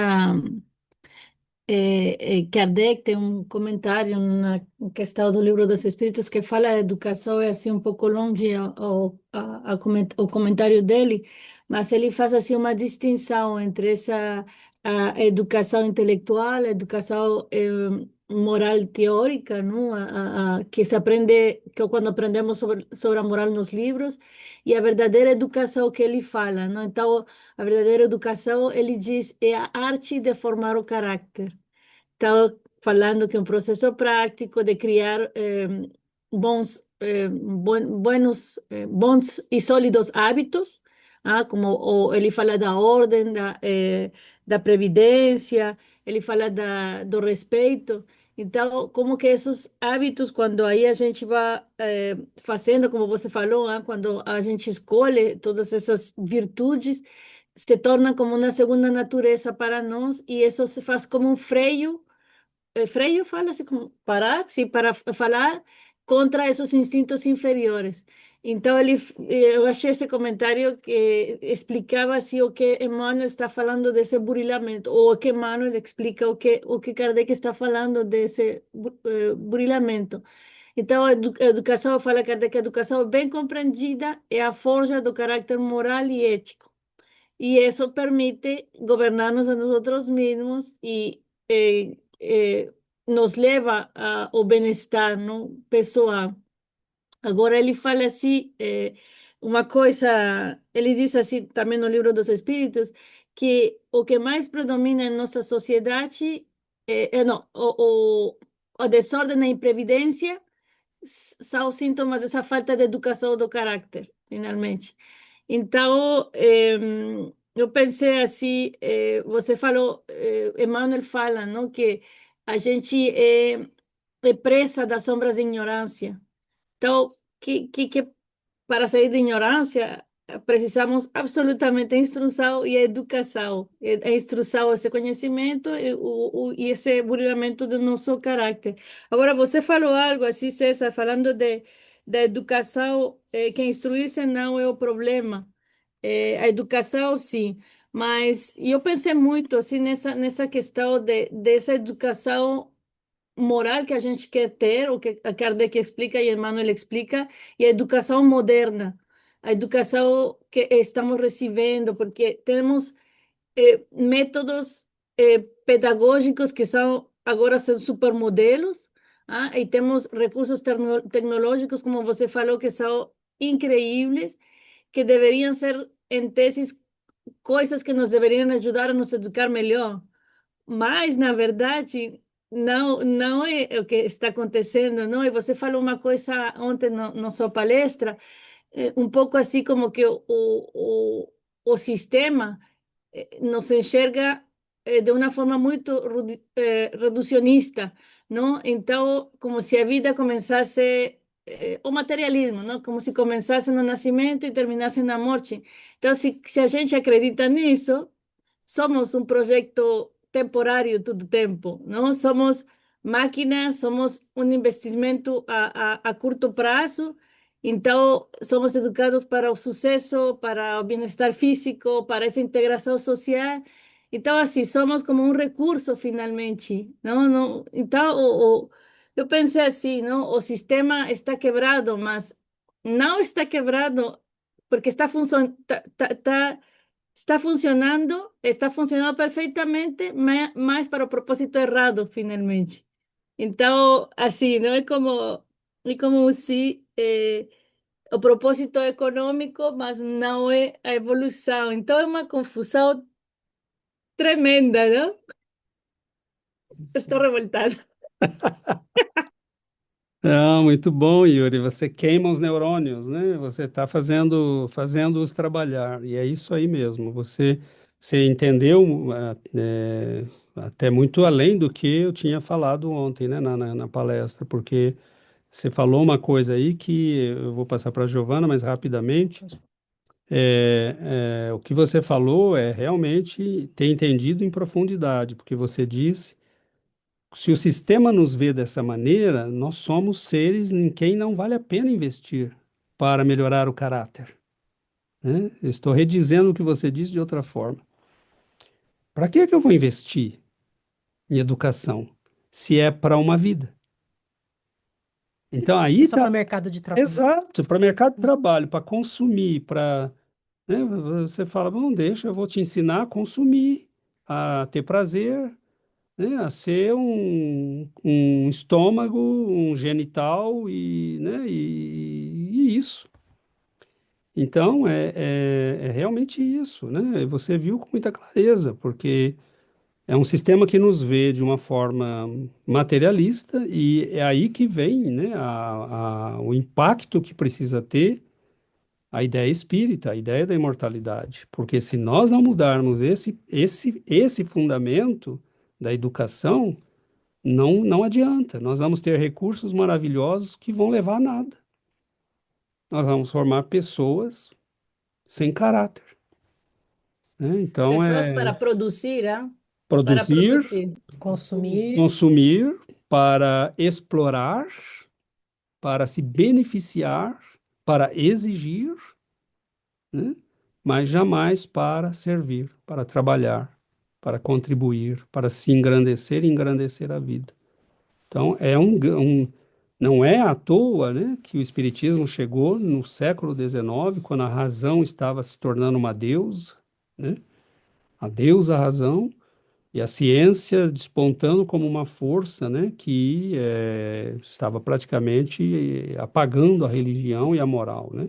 Kardec tem um comentário na questão do Livro dos Espíritos que fala a educação é assim um pouco longe o comentário dele, mas ele faz assim uma distinção entre essa a educação intelectual, a educação moral teórica, não? Que se aprende que é quando aprendemos sobre a moral nos livros e a verdadeira educação que ele fala, não? Então a verdadeira educação, ele diz, é a arte de formar o caráter. Estava falando que é um processo prático de criar bons e sólidos hábitos, como ele fala da ordem, da previdência, ele fala do respeito. Então, como que esses hábitos, quando aí a gente vai fazendo, como você falou, quando a gente escolhe todas essas virtudes, se torna como uma segunda natureza para nós e isso se faz como um freio. Freio fala assim como parar, sim, para falar contra esses instintos inferiores. Então, eu achei esse comentário que explicava assim, o que Emmanuel está falando desse burilamento, ou o que Emmanuel explica o que Kardec está falando desse burilamento. Então, a educação, fala Kardec, a educação bem compreendida é a forja do caráter moral e ético. Y eso permite gobernarnos a nosotros mismos y nos leva ao bem-estar, não, pessoal. Agora ele fala assim, uma coisa, ele diz assim também no Livro dos Espíritos, que o que mais predomina em nossa sociedade, não, o desordem e a imprevidência são sintomas dessa falta de educação do caráter, finalmente. Então, eu pensei assim, você falou, Emmanuel fala, não, que a gente é presa das sombras de ignorância. Então, que para sair da ignorância, precisamos absolutamente de instrução e educação. A instrução, esse conhecimento e esse burilamento do nosso caráter. Agora, você falou algo assim, César, falando da educação, que instruir-se não é o problema. A educação, sim. Mas eu pensei muito assim nessa questão dessa educação moral que a gente quer ter, o que a Kardec explica e Emmanuel explica, e a educação moderna, a educação que estamos recebendo, porque temos métodos pedagógicos que são agora são supermodelos, e temos recursos tecnológicos, como você falou, que são increíbles, que deveriam ser, em teses, coisas que nos deveriam ajudar a nos educar melhor. Mas, na verdade, não é o que está acontecendo, não. E você falou uma coisa ontem na sua palestra, um pouco assim como que o sistema nos enxerga de uma forma muito reducionista, não? Então, como se a vida começasse o materialismo, não? Como se começasse no nascimento e terminasse na morte. Então, se a gente acredita nisso, somos um projeto temporário todo tempo, não? Somos máquinas, somos um investimento a curto prazo, então somos educados para o sucesso, para o bem-estar físico, para essa integração social. Então, assim, somos como um recurso, finalmente, não? Não, então, eu pensei assim, não? O sistema está quebrado, mas não está quebrado porque está funcionando perfeitamente, mas para o propósito errado, finalmente. Então, assim, não é como se o propósito é econômico, mas não é a evolução. Então, é uma confusão tremenda, não? Estou revoltada. Não, muito bom, Yuri. Você queima os neurônios, né? Você está fazendo-os trabalhar. E é isso aí mesmo. Você entendeu até muito além do que eu tinha falado ontem, né, na palestra, porque você falou uma coisa aí que eu vou passar para a Giovana, mas rapidamente. O que você falou é realmente ter entendido em profundidade, porque você disse. Se o sistema nos vê dessa maneira, nós somos seres em quem não vale a pena investir para melhorar o caráter, né? Eu estou redizendo o que você disse de outra forma. Para que eu vou investir em educação se é para uma vida? Então aí Se só para está o mercado de trabalho. exato, para mercado de trabalho, para consumir, para, né, você fala, bom, deixa, eu vou te ensinar a consumir, a ter prazer, né, a ser um estômago, um genital né, e isso. Então, é realmente isso, né? Você viu com muita clareza, porque é um sistema que nos vê de uma forma materialista e é aí que vem, né, o impacto que precisa ter a ideia espírita, a ideia da imortalidade. Porque se nós não mudarmos esse fundamento da educação, não adianta. Nós vamos ter recursos maravilhosos que vão levar a nada. Nós vamos formar pessoas sem caráter, né? Então, Pessoas é para produzir, ah? Para produzir, produzir. Consumir. consumir para explorar, para se beneficiar, para exigir, né? Mas jamais para servir, para trabalhar, para contribuir, para se engrandecer e engrandecer a vida. Então, não é à toa, né, que o Espiritismo chegou no século XIX, quando a razão estava se tornando uma deusa, né, a deusa razão, e a ciência despontando como uma força, né, que estava praticamente apagando a religião e a moral, né?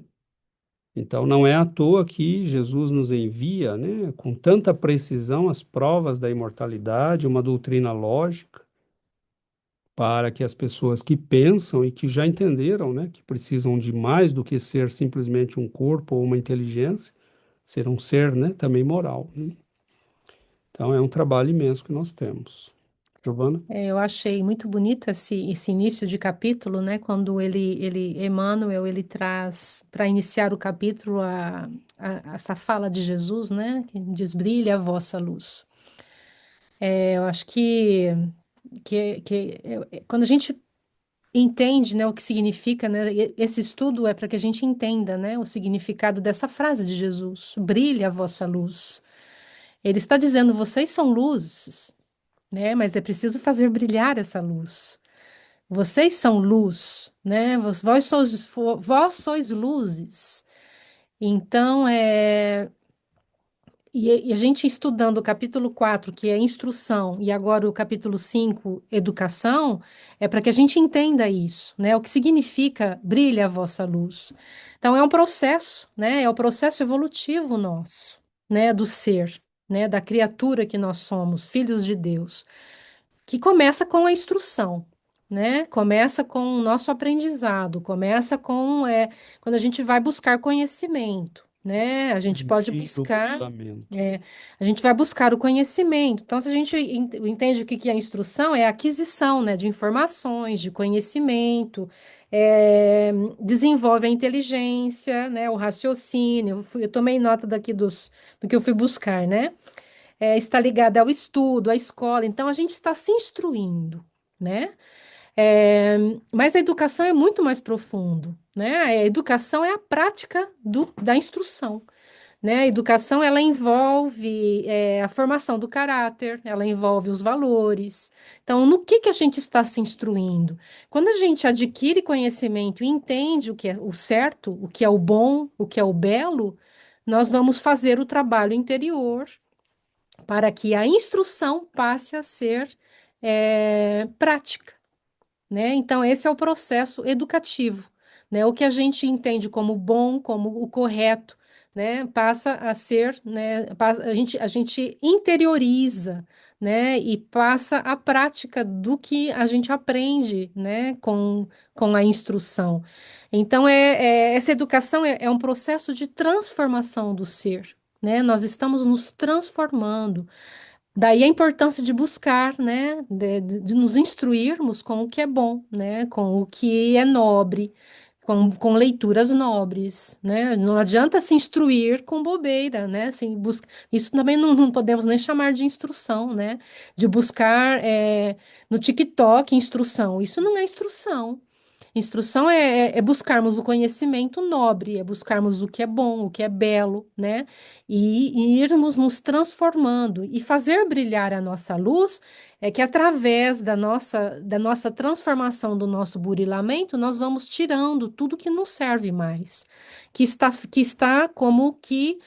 Então, não é à toa que Jesus nos envia, né, com tanta precisão as provas da imortalidade, uma doutrina lógica, para que as pessoas que pensam e que já entenderam, né, que precisam de mais do que ser simplesmente um corpo ou uma inteligência, ser um ser, né, também moral, né? Então é um trabalho imenso que nós temos. Giovana? Eu achei muito bonito esse início de capítulo, né? Quando Emmanuel, ele traz para iniciar o capítulo essa fala de Jesus, né? Que diz: brilha a vossa luz. Eu acho que quando a gente entende, né, o que significa, né? Esse estudo é para que a gente entenda, né, o significado dessa frase de Jesus: brilha a vossa luz. Ele está dizendo: vocês são luzes, né? Mas é preciso fazer brilhar essa luz. Vocês são luz, né? Vós sois luzes. Então, e a gente estudando o capítulo 4, que é instrução, e agora o capítulo 5, educação, é para que a gente entenda isso, né? O que significa brilha a vossa luz. Então, é um processo, né? É o processo evolutivo nosso, né? Do ser, né? Da criatura que nós somos, filhos de Deus, que começa com a instrução, né? Começa com o nosso aprendizado, começa com quando a gente vai buscar conhecimento, né? A gente pode Adquirir o buscar, fundamento. a gente vai buscar o conhecimento. Então, se a gente entende o que que é a instrução, é a aquisição, né, de informações, de conhecimento, desenvolve a inteligência, né, o raciocínio. Eu tomei nota daqui do que eu fui buscar, né? Está ligada ao estudo, à escola. Então, a gente está se instruindo, né? É, mas a educação é muito mais profundo, né? A educação é a prática da instrução, né? A educação, ela envolve a formação do caráter, ela envolve os valores. Então, no que a gente está se instruindo? Quando a gente adquire conhecimento e entende o que é o certo, o que é o bom, o que é o belo, nós vamos fazer o trabalho interior para que a instrução passe a ser prática, né? Então, esse é o processo educativo, né? O que a gente entende como bom, como o correto, né? Passa a ser, né? A gente interioriza, né? E passa a prática do que a gente aprende, né? Com a instrução. Então, essa educação é um processo de transformação do ser, né? Nós estamos nos transformando. Daí a importância de buscar, né, de nos instruirmos com o que é bom, né, com o que é nobre, com leituras nobres, né? Não adianta se instruir com bobeira, né? Assim, isso também não podemos nem chamar de instrução, né? De buscar no TikTok instrução. Isso não é instrução. Instrução é buscarmos o conhecimento nobre, é buscarmos o que é bom, o que é belo, né? E irmos nos transformando e fazer brilhar a nossa luz é que através da nossa transformação, do nosso burilamento, nós vamos tirando tudo que não serve mais, que está como que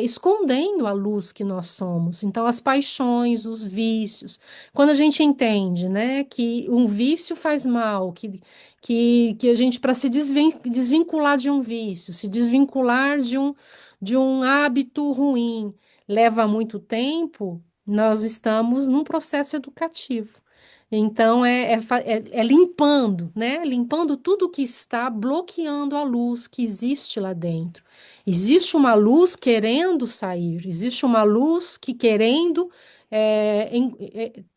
escondendo a luz que nós somos. Então, as paixões, os vícios. Quando a gente entende, né, que um vício faz mal, que a gente, para se desvincular de um vício, se desvincular de um hábito ruim, leva muito tempo, nós estamos num processo educativo. Então, é limpando, né? Limpando tudo que está bloqueando a luz que existe lá dentro. Existe uma luz querendo sair, existe uma luz que querendo,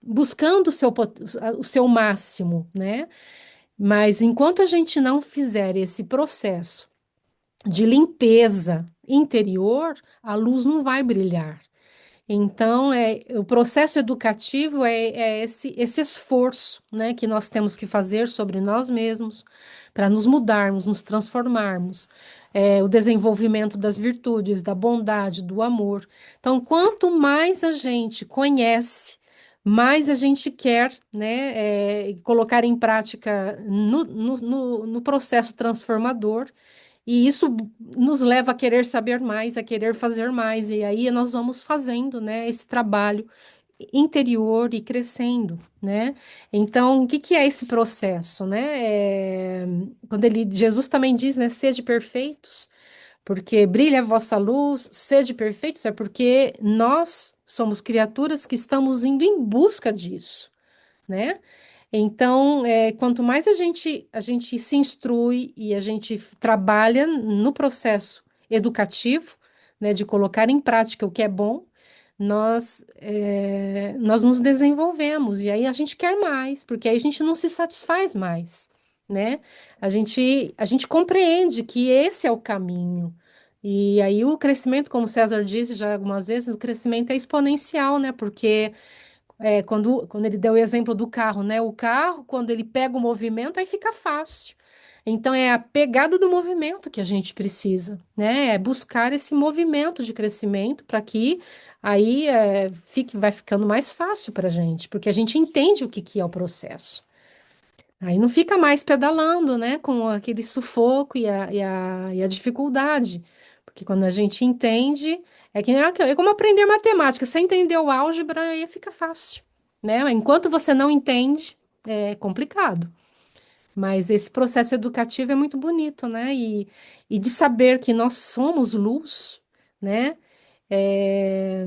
buscando o seu máximo, né? Mas enquanto a gente não fizer esse processo de limpeza interior, a luz não vai brilhar. Então, o processo educativo é esse esforço, né, que nós temos que fazer sobre nós mesmos para nos mudarmos, nos transformarmos. O desenvolvimento das virtudes, da bondade, do amor. Então, quanto mais a gente conhece, mais a gente quer, né, colocar em prática no processo transformador. E isso nos leva a querer saber mais, a querer fazer mais, e aí nós vamos fazendo, né, esse trabalho interior e crescendo, né? Então, o que que é esse processo, né? Quando Jesus também diz, né, sede perfeitos, porque brilha a vossa luz, sede perfeitos, é porque nós somos criaturas que estamos indo em busca disso, né? Então, quanto mais a gente se instrui e a gente trabalha no processo educativo, né, de colocar em prática o que é bom, nós nos desenvolvemos e aí a gente quer mais, porque aí a gente não se satisfaz mais, né? A gente compreende que esse é o caminho. E aí o crescimento, como o César disse já algumas vezes, o crescimento é exponencial, né? Porque quando ele deu o exemplo do carro, né? O carro, quando ele pega o movimento, aí fica fácil. Então, é a pegada do movimento que a gente precisa, né? É buscar esse movimento de crescimento para que aí vai ficando mais fácil para a gente, porque a gente entende o que que é o processo. Aí não fica mais pedalando, né? Com aquele sufoco e a dificuldade. Porque quando a gente entende, é como aprender matemática. Você entendeu álgebra, aí fica fácil, né? Enquanto você não entende, é complicado. Mas esse processo educativo é muito bonito, né? E de saber que nós somos luz, né? É,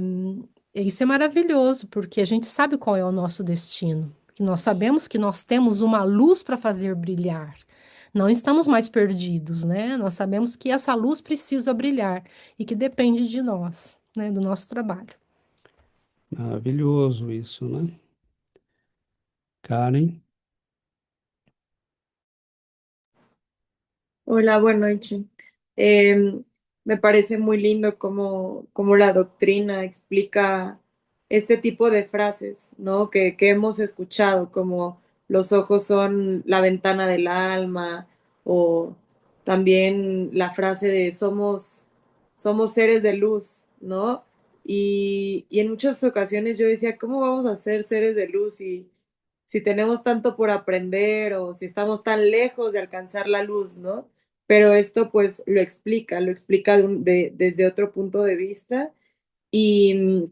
isso é maravilhoso, porque a gente sabe qual é o nosso destino. Que nós sabemos que nós temos uma luz para fazer brilhar. Não estamos mais perdidos, né? Nós sabemos que essa luz precisa brilhar e que depende de nós, né? Do nosso trabalho. Maravilhoso isso, né? Karen, Hola, buenas noches. Me parece muy lindo cómo la doctrina explica este tipo de frases, ¿no? Que hemos escuchado, como los ojos son la ventana del alma, o también la frase de somos seres de luz, ¿no? Y en muchas ocasiones yo decía, ¿cómo vamos a ser seres de luz si tenemos tanto por aprender o si estamos tan lejos de alcanzar la luz, ¿no? Pero esto pues lo explica desde otro punto de vista y,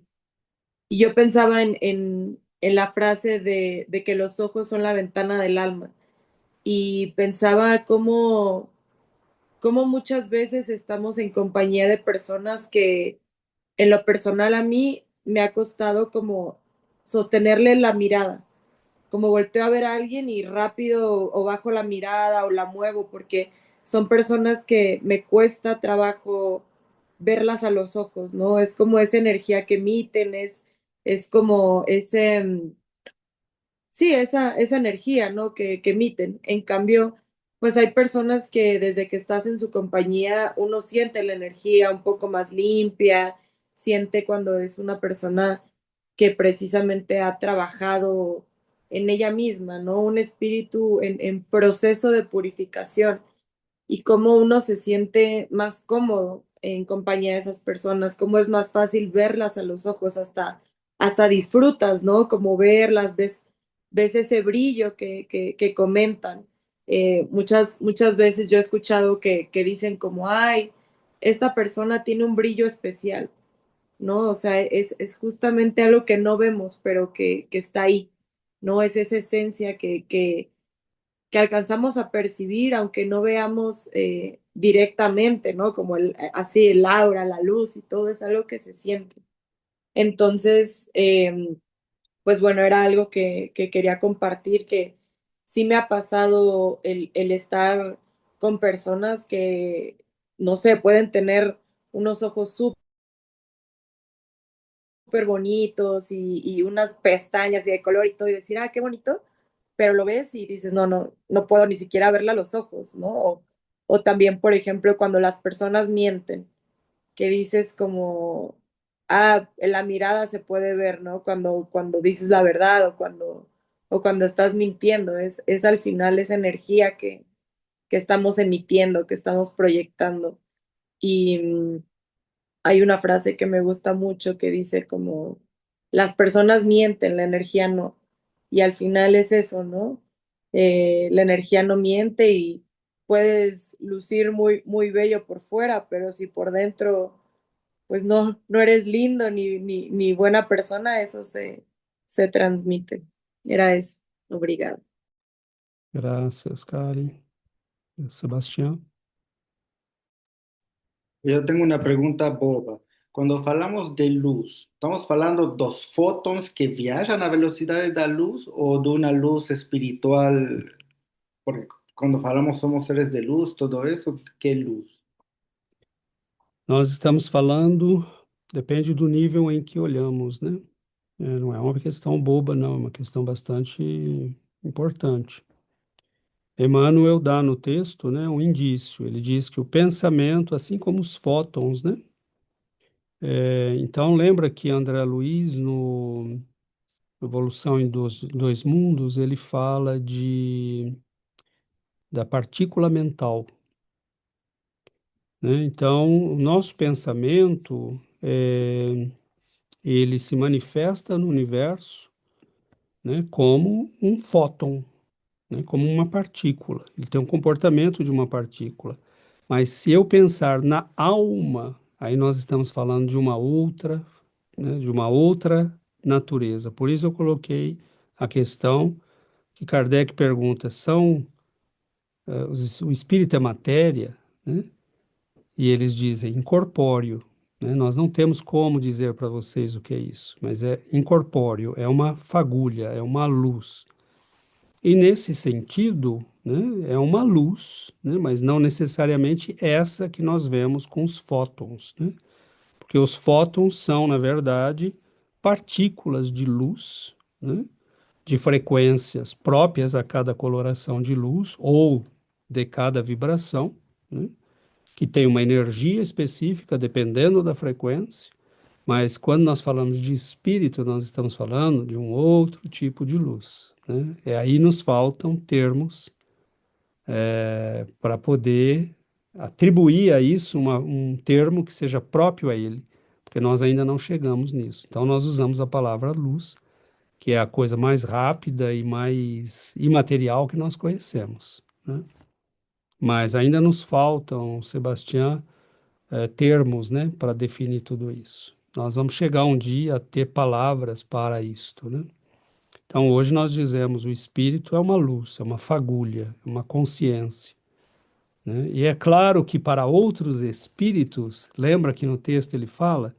y yo pensaba en la frase de que los ojos son la ventana del alma y pensaba cómo muchas veces estamos en compañía de personas que en lo personal a mí me ha costado como sostenerle la mirada, como volteo a ver a alguien y rápido o bajo la mirada o la muevo porque son personas que me cuesta trabajo verlas a los ojos, ¿no? Es como esa energía que emiten, es como ese, sí, esa energía, ¿no? Que emiten. En cambio, pues hay personas que desde que estás en su compañía, uno siente la energía un poco más limpia, siente cuando es una persona que precisamente ha trabajado en ella misma, ¿no? Un espíritu en proceso de purificación y cómo uno se siente más cómodo en compañía de esas personas, cómo es más fácil verlas a los ojos, hasta disfrutas, ¿no? Como verlas, ves ese brillo que comentan. Muchas veces yo he escuchado que dicen como, ay, esta persona tiene un brillo especial, ¿no? O sea, es justamente algo que no vemos, pero que está ahí, ¿no? Es esa esencia que alcanzamos a percibir, aunque no veamos directamente, ¿no? Como así el aura, la luz y todo es algo que se siente. Entonces, pues bueno, era algo que quería compartir, que sí me ha pasado el estar con personas que, no sé, pueden tener unos ojos súper bonitos y unas pestañas y de color y todo, y decir, ah, qué bonito, pero lo ves y dices, no, no, no puedo ni siquiera verla a los ojos, ¿no? O también, por ejemplo, cuando las personas mienten, que dices como, ah, en la mirada se puede ver, ¿no? Cuando dices la verdad o cuando estás mintiendo, es al final esa energía que estamos emitiendo, que estamos proyectando. Y hay una frase que me gusta mucho que dice como, las personas mienten, la energía no. Y al final es eso, ¿no? La energía no miente y puedes lucir muy, muy bello por fuera, pero si por dentro, pues no eres lindo ni buena persona, eso se transmite. Era eso. Obrigada. Graças, Karen. Sebastião? Yo tengo una pregunta boba. Cuando hablamos de luz, ¿estamos hablando de dos fótons que viajan a velocidades de la luz o de una luz espiritual? Porque cuando hablamos somos seres de luz, todo eso, ¿qué luz? Nós estamos falando, depende do nível em que olhamos, né? Não é uma questão boba, não, é uma questão bastante importante. Emmanuel dá no texto, né, um indício. Ele diz que o pensamento, assim como os fótons, né? Então, lembra que André Luiz, no Evolução em Dois Mundos, ele fala da partícula mental, né? Então, o nosso pensamento, ele se manifesta no universo, né, como um fóton, né, como uma partícula. Ele tem um comportamento de uma partícula. Mas se eu pensar na alma, aí nós estamos falando de uma outra, né, de uma outra natureza. Por isso eu coloquei a questão que Kardec pergunta: o espírito é matéria, né? E eles dizem incorpóreo, né? Nós não temos como dizer para vocês o que é isso, mas é incorpóreo, é uma fagulha, é uma luz. E nesse sentido, né, é uma luz, né, mas não necessariamente essa que nós vemos com os fótons, né? Porque os fótons são, na verdade, partículas de luz, né, de frequências próprias a cada coloração de luz ou de cada vibração, né, que tem uma energia específica dependendo da frequência, mas quando nós falamos de espírito, nós estamos falando de um outro tipo de luz, né? E aí nos faltam termos para poder atribuir a isso um termo que seja próprio a ele, porque nós ainda não chegamos nisso. Então, nós usamos a palavra luz, que é a coisa mais rápida e mais imaterial que nós conhecemos, né? Mas ainda nos faltam, Sebastião, termos, né, para definir tudo isso. Nós vamos chegar um dia a ter palavras para isto, né? Então, hoje nós dizemos o espírito é uma luz, é uma fagulha, é uma consciência, né? E é claro que para outros espíritos, lembra que no texto ele fala,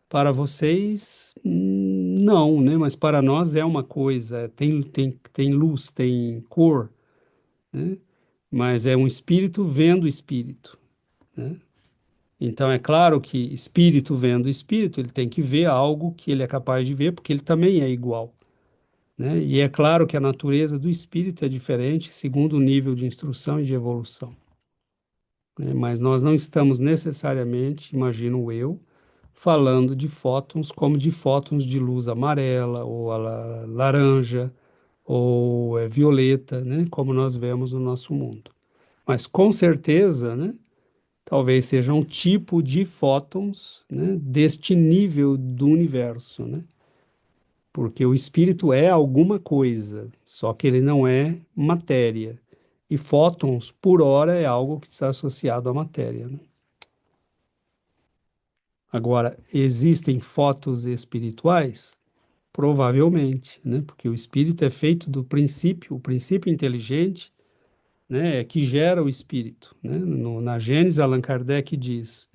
para vocês não, né? Mas para nós é uma coisa, tem luz, tem cor, né? Mas é um espírito vendo espírito, né? Então é claro que espírito vendo espírito, ele tem que ver algo que ele é capaz de ver, porque ele também é igual, né? E é claro que a natureza do espírito é diferente segundo o nível de instrução e de evolução, né? Mas nós não estamos necessariamente, imagino eu, falando de fótons como de fótons de luz amarela ou laranja ou violeta, né? Como nós vemos no nosso mundo. Mas com certeza, né? Talvez seja um tipo de fótons, né, deste nível do universo, né? Porque o espírito é alguma coisa, só que ele não é matéria. E fótons, por hora, é algo que está associado à matéria, né? Agora, existem fótons espirituais? Provavelmente, né? Porque o espírito é feito do princípio, o princípio inteligente, né, é que gera o espírito, né? Na Gênesis, Allan Kardec diz: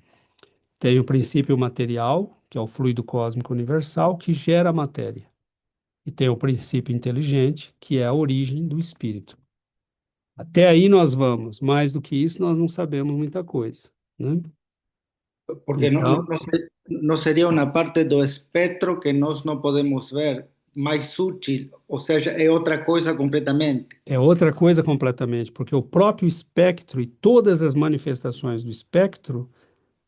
tem o princípio material, que é o fluido cósmico universal, que gera a matéria. E tem o princípio inteligente, que é a origem do espírito. Até aí nós vamos. Mais do que isso, nós não sabemos muita coisa, né? Porque Então, no sería una parte do espectro que nós não podemos ver, mais sutil, ou seja, é outra coisa completamente. é outra coisa completamente, porque o próprio espectro e todas as manifestações do espectro,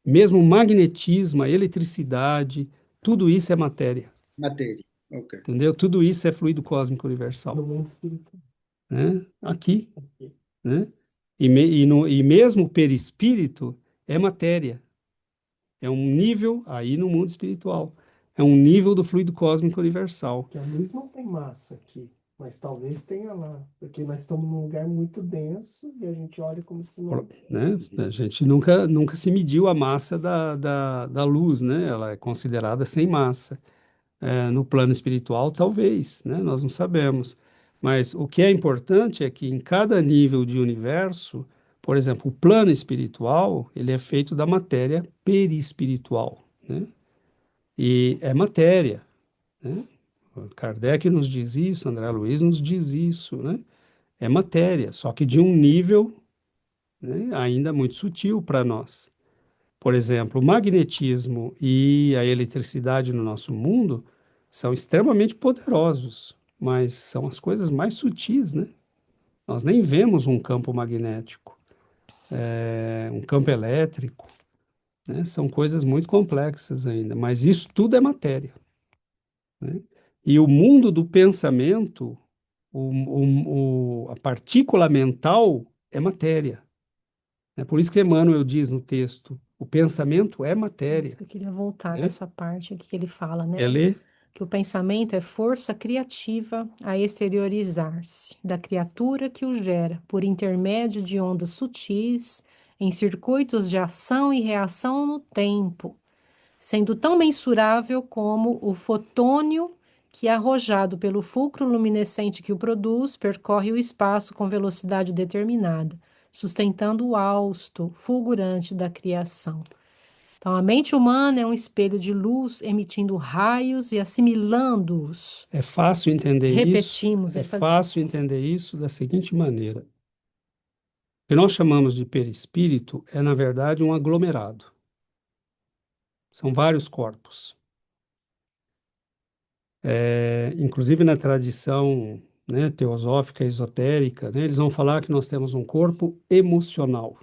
mesmo o magnetismo, a eletricidade, tudo isso é matéria, Matéria. Ok. entendeu? Tudo isso é fluido cósmico universal, No mundo espiritual. né? Aqui, né? E mesmo o perispírito é matéria, é um nível aí no mundo espiritual, é um nível do fluido cósmico universal. Que a luz não tem massa aqui, mas talvez tenha lá, porque nós estamos num lugar muito denso e a gente olha como se não. Né? A gente nunca se mediu a massa da luz, né? Ela é considerada sem massa. No plano espiritual, talvez, né? Nós não sabemos. Mas o que é importante é que em cada nível de universo, por exemplo, o plano espiritual, ele é feito da matéria perispiritual, né? E é matéria, né? Kardec nos diz isso, André Luiz nos diz isso, né? É matéria, só que de um nível, né, ainda muito sutil para nós. Por exemplo, o magnetismo e a eletricidade no nosso mundo são extremamente poderosos, mas são as coisas mais sutis, né? Nós nem vemos um campo magnético, um campo elétrico, né? São coisas muito complexas ainda, mas isso tudo é matéria, né? E o mundo do pensamento, a partícula mental é matéria. É por isso que Emmanuel diz no texto, o pensamento é É isso matéria, que eu queria voltar né? nessa parte aqui que ele fala, né? Ela Que o pensamento é força criativa a exteriorizar-se da criatura que o gera por intermédio de ondas sutis em circuitos de ação e reação no tempo, sendo tão mensurável como o fotônio que, arrojado pelo fulcro luminescente que o produz, percorre o espaço com velocidade determinada, sustentando o hausto fulgurante da criação. Então, a mente humana é um espelho de luz emitindo raios e assimilando-os. é fácil entender isso, Repetimos, é fácil entender isso da seguinte maneira. O que nós chamamos de perispírito é, na verdade, um aglomerado. São vários corpos. Inclusive na tradição, né, teosófica, esotérica, né, eles vão falar que nós temos um corpo emocional.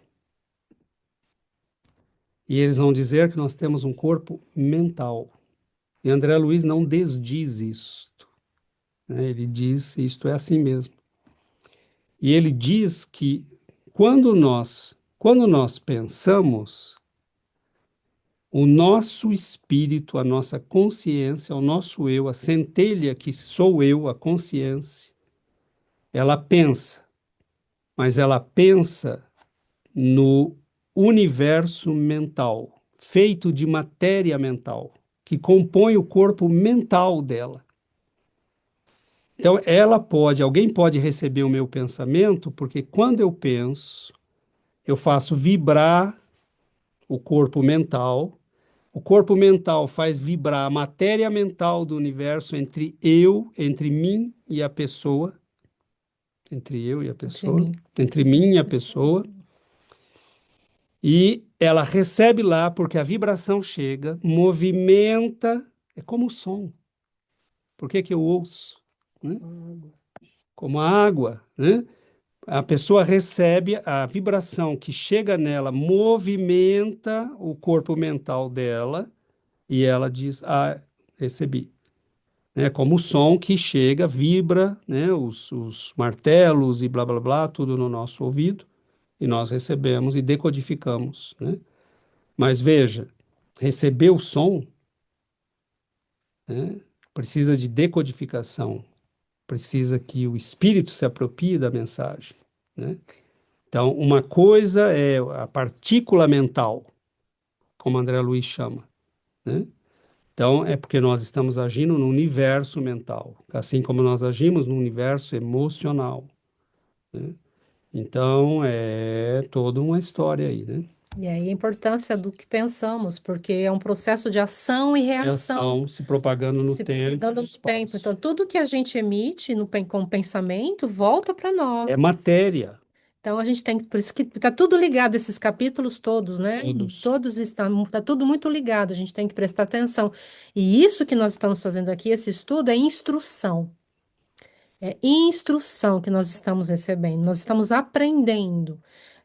E eles vão dizer que nós temos um corpo mental. E André Luiz não desdiz isso, né? Ele diz isto é assim mesmo. E ele diz que quando nós Quando nós pensamos, o nosso espírito, a nossa consciência, o nosso eu, a centelha que sou eu, a consciência, ela pensa, mas ela pensa no universo mental, feito de matéria mental, que compõe o corpo mental dela. Então, alguém pode receber o meu pensamento, porque quando eu penso, eu faço vibrar o corpo mental. O corpo mental faz vibrar a matéria mental do universo entre mim e a pessoa, entre eu e a Entre pessoa, mim. entre mim e a pessoa, e ela recebe lá porque a vibração chega, movimenta, é como o som. Por que que eu ouço? Né? Como a água, né? A pessoa recebe a vibração que chega nela, movimenta o corpo mental dela e ela diz: Ah, recebi. Né? Como o som que chega, vibra, né? Os martelos e blá blá blá, tudo no nosso ouvido, e nós recebemos e decodificamos. Né? Mas veja, receber o som, né? Precisa de decodificação, precisa que o espírito se aproprie da mensagem. Né? Então, uma coisa é a partícula mental, como André Luiz chama, né? Então, é porque nós estamos agindo no universo mental, assim como nós agimos no universo emocional, né? Então, é toda uma história aí, né? E aí a importância do que pensamos, porque é um processo de ação e reação, Reação se propagando no se tempo e propagando no no tempo. espaço. Então, tudo que a gente emite como pensamento volta para nós. É matéria, Então, a gente tem que, por isso que está tudo ligado, esses capítulos todos, né? todos. Todos estão, está tudo muito ligado, a gente tem que prestar atenção. E isso que nós estamos fazendo aqui, esse estudo, é instrução. É instrução que nós estamos recebendo, nós estamos aprendendo.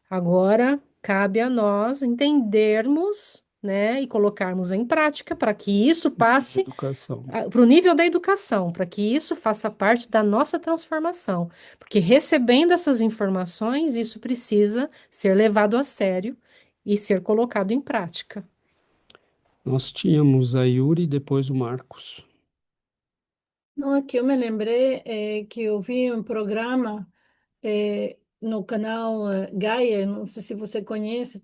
Agora, cabe a nós entendermos, né, e colocarmos em prática para que isso passe Educação. para o nível da educação, para que isso faça parte da nossa transformação. Porque recebendo essas informações, isso precisa ser levado a sério e ser colocado em prática. Nós tínhamos a Yuri e depois o Marcos. Não, é que eu me lembrei que eu vi um programa no canal Gaia, não sei se você conhece,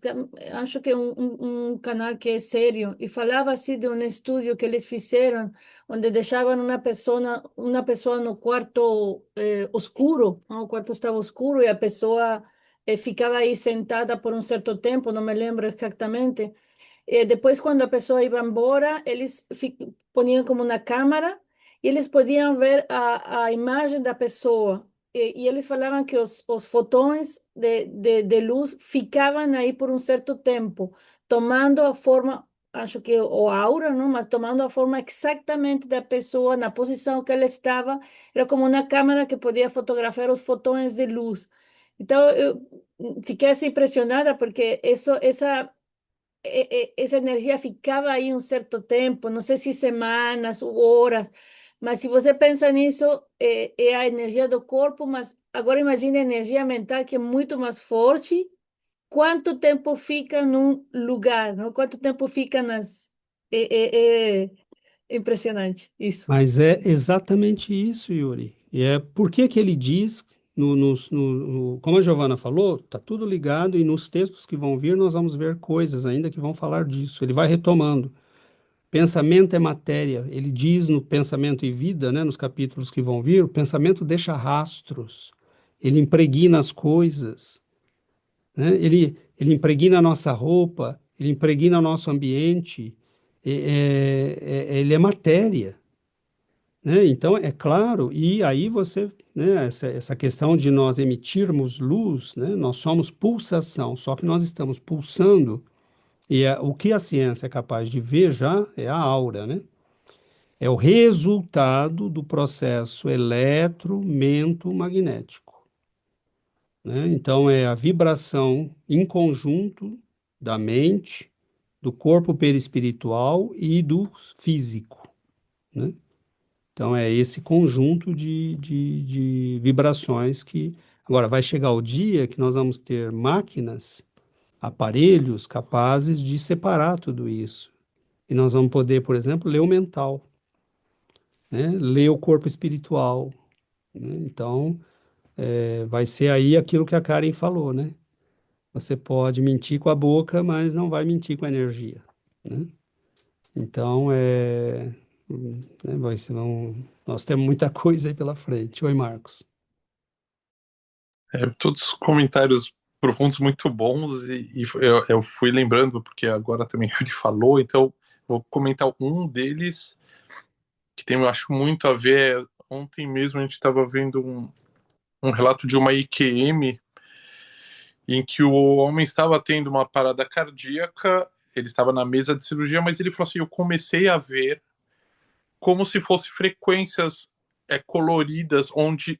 acho que é um canal que é sério, e falava assim de um estudo que eles fizeram, onde deixavam uma pessoa no quarto escuro, né? O quarto estava escuro e a pessoa ficava aí sentada por um certo tempo, não me lembro exatamente. Depois, quando a pessoa ia embora, eles poniam como na câmara e eles podiam ver a imagem da pessoa. E eles falavam que os fotões de luz ficavam aí por um certo tempo, tomando a forma, acho que o aura, não? Mas tomando a forma exatamente da pessoa, na posição que ela estava. Era como uma câmera que podia fotografar os fotões de luz. Então, eu fiquei assim impressionada porque essa essa energia ficava aí um certo tempo, não sei se semanas ou horas, mas se você pensa nisso, é a energia do corpo, mas agora imagine a energia mental que é muito mais forte. Quanto tempo fica num lugar, não? Quanto tempo fica nas... É impressionante isso. Mas é exatamente isso, Yuri. E é por que que ele diz, como a Giovana falou, está tudo ligado e nos textos que vão vir nós vamos ver coisas ainda que vão falar disso. Ele vai retomando. Pensamento é matéria. Ele diz no Pensamento e Vida, né, nos capítulos que vão vir, o pensamento deixa rastros. Ele impregna as coisas, né? Ele impregna a nossa roupa, ele impregna o nosso ambiente. Ele é matéria. Né? Então, é claro, e aí você, né, essa questão de nós emitirmos luz, né, nós somos pulsação, só que nós estamos pulsando, e o que a ciência é capaz de ver já é a aura, né? É o resultado do processo eletromagnético, né? Então, é a vibração em conjunto da mente, do corpo perispiritual e do físico, né? Então, é esse conjunto de vibrações que. Agora, vai chegar o dia que nós vamos ter máquinas aparelhos capazes de separar tudo isso. E nós vamos poder, por exemplo, ler o mental, né? Ler o corpo espiritual, né? Então, vai ser aí aquilo que a Karen falou, né? Você pode mentir com a boca, mas não vai mentir com a energia, né? Então, nós temos muita coisa aí pela frente. Oi, Marcos. Todos comentários profundos muito bons e eu fui lembrando, porque agora também ele falou, então vou comentar um deles que tem, eu acho, muito a ver. Ontem mesmo a gente estava vendo um relato de uma IQM em que o homem estava tendo uma parada cardíaca, ele estava na mesa de cirurgia, mas ele falou assim, eu comecei a ver como se fossem frequências coloridas, onde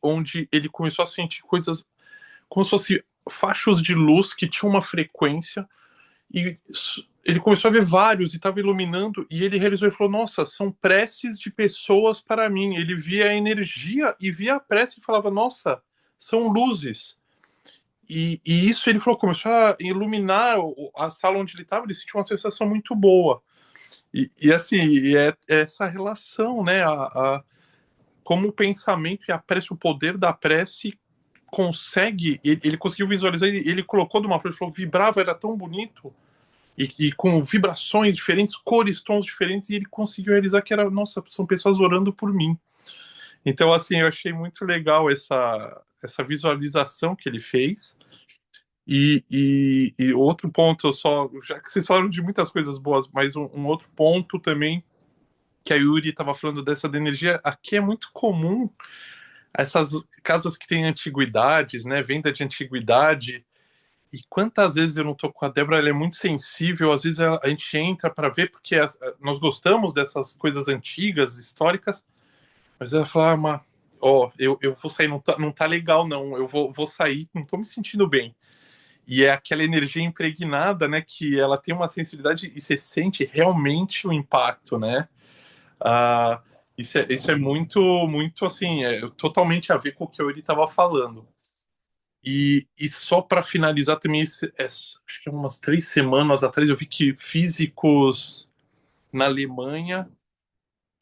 ele começou a sentir coisas como se fossem fachos de luz que tinham uma frequência, e ele começou a ver vários e estava iluminando, e ele realizou e falou, nossa, são preces de pessoas para mim. Ele via a energia e via a prece e falava, nossa, são luzes. E isso, ele falou, começou a iluminar a sala onde ele estava, ele sentiu uma sensação muito boa. E assim, é essa relação, né, como o pensamento e a prece, o poder da prece consegue, ele conseguiu visualizar, ele colocou de uma forma, ele falou, vibrava, era tão bonito, e com vibrações diferentes, cores, tons diferentes, e ele conseguiu realizar que era, nossa, são pessoas orando por mim. Então, assim, eu achei muito legal essa visualização que ele fez. E outro ponto, só, já que vocês falaram de muitas coisas boas, mas um outro ponto também, que a Yuri estava falando dessa da energia, aqui é muito comum essas casas que têm antiguidades, né, venda de antiguidade. E quantas vezes eu não tô com a Débora, ela é muito sensível, às vezes a gente entra para ver, porque nós gostamos dessas coisas antigas, históricas, mas ela fala, mas, eu vou sair, não tá legal não, eu vou sair, não tô me sentindo bem. E é aquela energia impregnada, né, que ela tem uma sensibilidade e você sente realmente o impacto, né? Ah, isso é muito, muito assim, totalmente a ver com o que eu estava falando. E só para finalizar também, acho que umas 3 semanas atrás eu vi que físicos na Alemanha,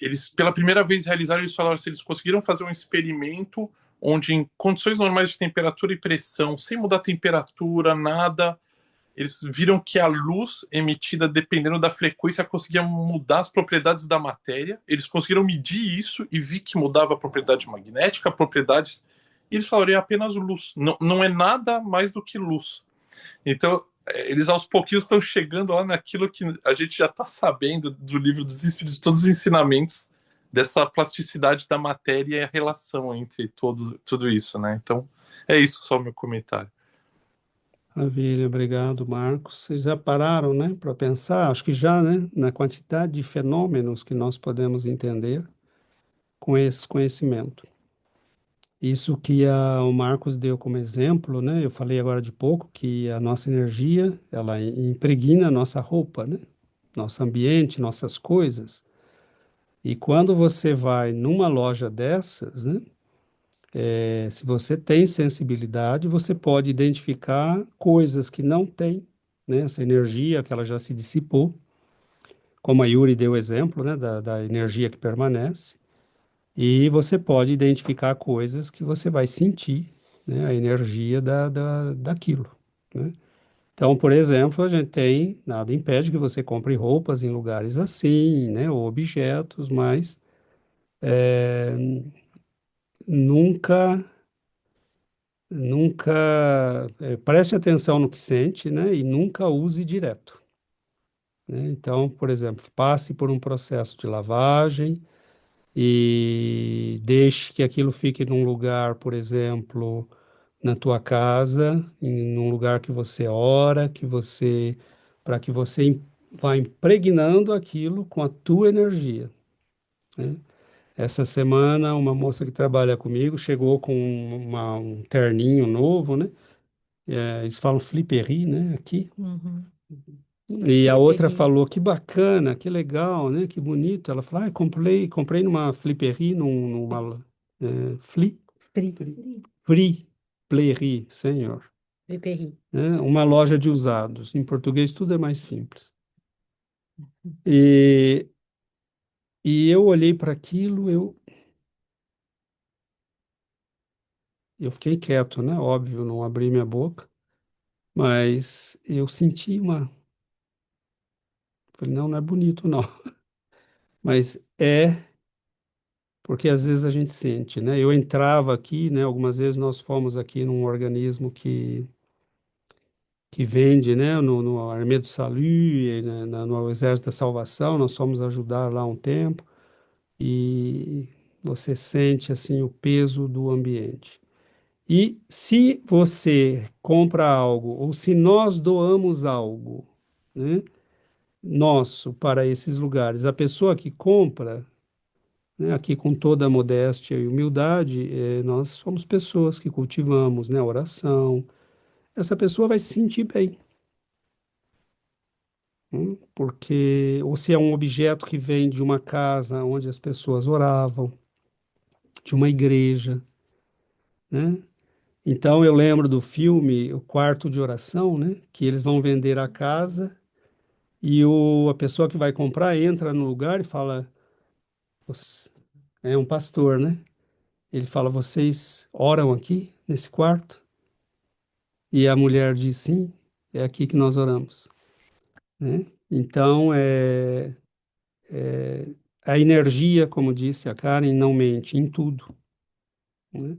eles pela primeira vez realizaram, eles falaram assim, eles conseguiram fazer um experimento onde em condições normais de temperatura e pressão, sem mudar a temperatura, nada, eles viram que a luz emitida, dependendo da frequência, conseguia mudar as propriedades da matéria. Eles conseguiram medir isso e vi que mudava a propriedade magnética, propriedades. E eles falaram, é apenas luz. Não, não é nada mais do que luz. Então, eles aos pouquinhos estão chegando lá naquilo que a gente já está sabendo do livro dos Espíritos, de todos os ensinamentos dessa plasticidade da matéria e a relação entre tudo isso, né? Então, é isso só o meu comentário. Maravilha, obrigado, Marcos. Vocês já pararam, né, para pensar? Acho que já, né, na quantidade de fenômenos que nós podemos entender com esse conhecimento. Isso que o Marcos deu como exemplo, né? Eu falei agora de pouco que a nossa energia, ela impregna a nossa roupa, né? Nosso ambiente, nossas coisas. E quando você vai numa loja dessas, né? Se você tem sensibilidade, você pode identificar coisas que não tem, né? Essa energia que ela já se dissipou, como a Yuri deu o exemplo, né? Da energia que permanece. E você pode identificar coisas que você vai sentir, né, a energia daquilo, né? Então, por exemplo, a gente tem, nada impede que você compre roupas em lugares assim, né, ou objetos, mas nunca, preste atenção no que sente, né, e nunca use direto, né? Então, por exemplo, passe por um processo de lavagem, e deixe que aquilo fique num lugar, por exemplo, na tua casa, num lugar que você ora, para que você vá impregnando aquilo com a tua energia, né? Essa semana, uma moça que trabalha comigo chegou com um terninho novo, né? Eles falam flippery, né? Aqui. Uhum. E a outra Flippery. falou, que bacana, que legal, né? Que bonito. Ela falou, comprei numa flippery, numa Free. free, Playri, senhor. Friperie. né? Uma loja de usados. Em português tudo é mais simples. E, e eu olhei para aquilo, eu fiquei quieto, né? Óbvio, não abri minha boca, mas eu senti uma. Falei, não, não é bonito, não. Mas é porque às vezes a gente sente, né? Eu entrava aqui, né? Algumas vezes nós fomos aqui num organismo que vende, né? No Armée du Salut, e, né, no Exército da Salvação, nós fomos ajudar lá um tempo e você sente assim o peso do ambiente. E se você compra algo, ou se nós doamos algo, né, nosso para esses lugares, a pessoa que compra, né, aqui com toda a modéstia e humildade, nós somos pessoas que cultivamos, né, a oração. Essa pessoa vai se sentir bem, né, porque, ou se é um objeto que vem de uma casa onde as pessoas oravam, de uma igreja, né? Então eu lembro do filme O Quarto de Oração, né? Que eles vão vender a casa e a pessoa que vai comprar entra no lugar e fala, é um pastor, né? Ele fala, vocês oram aqui nesse quarto? E a mulher diz, sim, é aqui que nós oramos, né? Então a energia, como disse a Karen, não mente em tudo, né?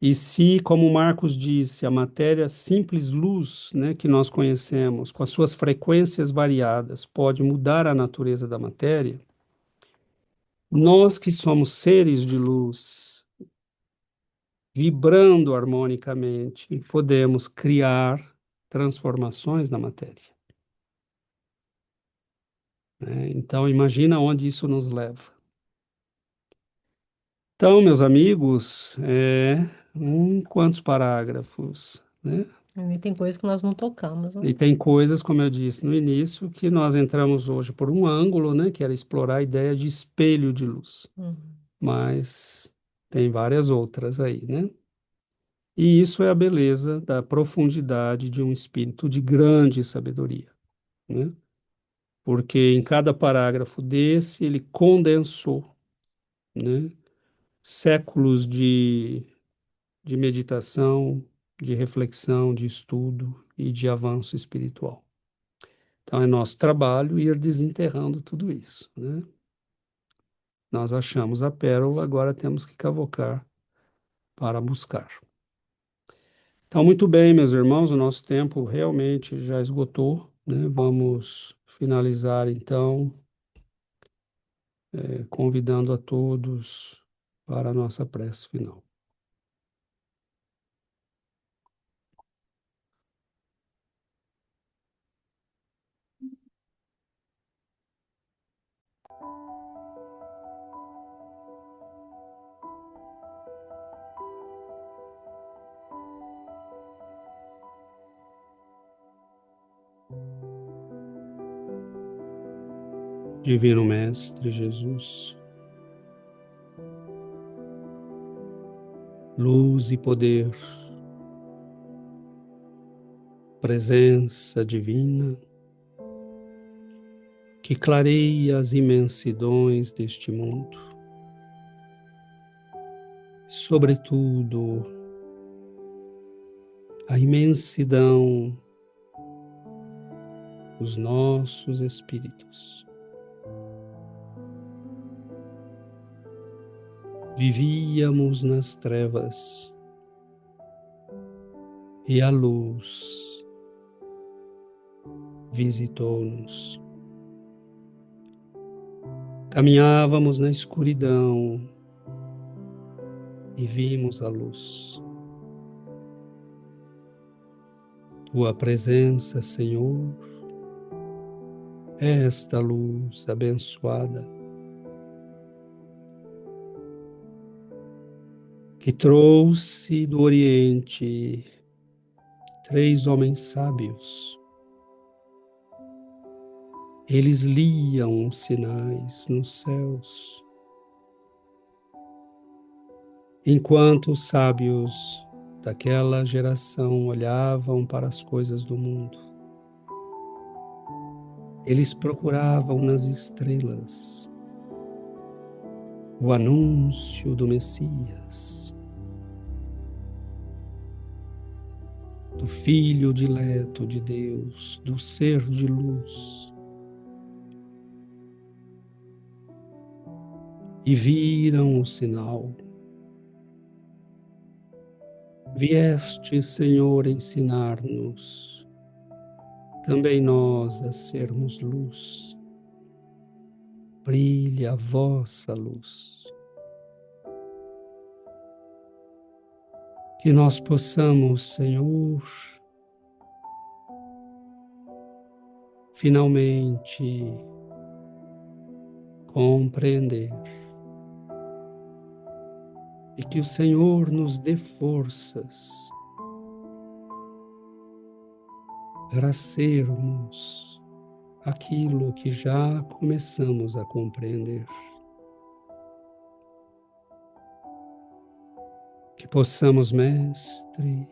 E se, como Marcos disse, a matéria simples luz, né, que nós conhecemos, com as suas frequências variadas, pode mudar a natureza da matéria, nós que somos seres de luz, vibrando harmonicamente, podemos criar transformações na matéria, né? Então, imagina onde isso nos leva. Então, meus amigos, quantos parágrafos, né? E tem coisa que nós não tocamos, né? E tem coisas, como eu disse no início, que nós entramos hoje por um ângulo, né, que era explorar a ideia de espelho de luz. Uhum. Mas tem várias outras aí, né? E isso é a beleza da profundidade de um espírito de grande sabedoria, né? Porque em cada parágrafo desse ele condensou, né, séculos de meditação, de reflexão, de estudo e de avanço espiritual. Então, é nosso trabalho ir desenterrando tudo isso, né? Nós achamos a pérola, agora temos que cavocar para buscar. Então, muito bem, meus irmãos, o nosso tempo realmente já esgotou, né? Vamos finalizar, então, convidando a todos para a nossa prece final. Divino Mestre Jesus, luz e poder, presença divina, que clareia as imensidões deste mundo, sobretudo a imensidão dos nossos espíritos. Vivíamos nas trevas e a luz visitou-nos. Caminhávamos na escuridão e vimos a luz. Tua presença, Senhor, é esta luz abençoada que trouxe do Oriente 3 homens sábios. Eles liam os sinais nos céus, enquanto os sábios daquela geração olhavam para as coisas do mundo. Eles procuravam nas estrelas o anúncio do Messias, do Filho dileto de Deus, do Ser de luz. E viram o sinal. Vieste, Senhor, ensinar-nos, também nós a sermos luz. Brilhe a vossa luz. Que nós possamos, Senhor, finalmente compreender e que o Senhor nos dê forças para sermos aquilo que já começamos a compreender. Que possamos, Mestre,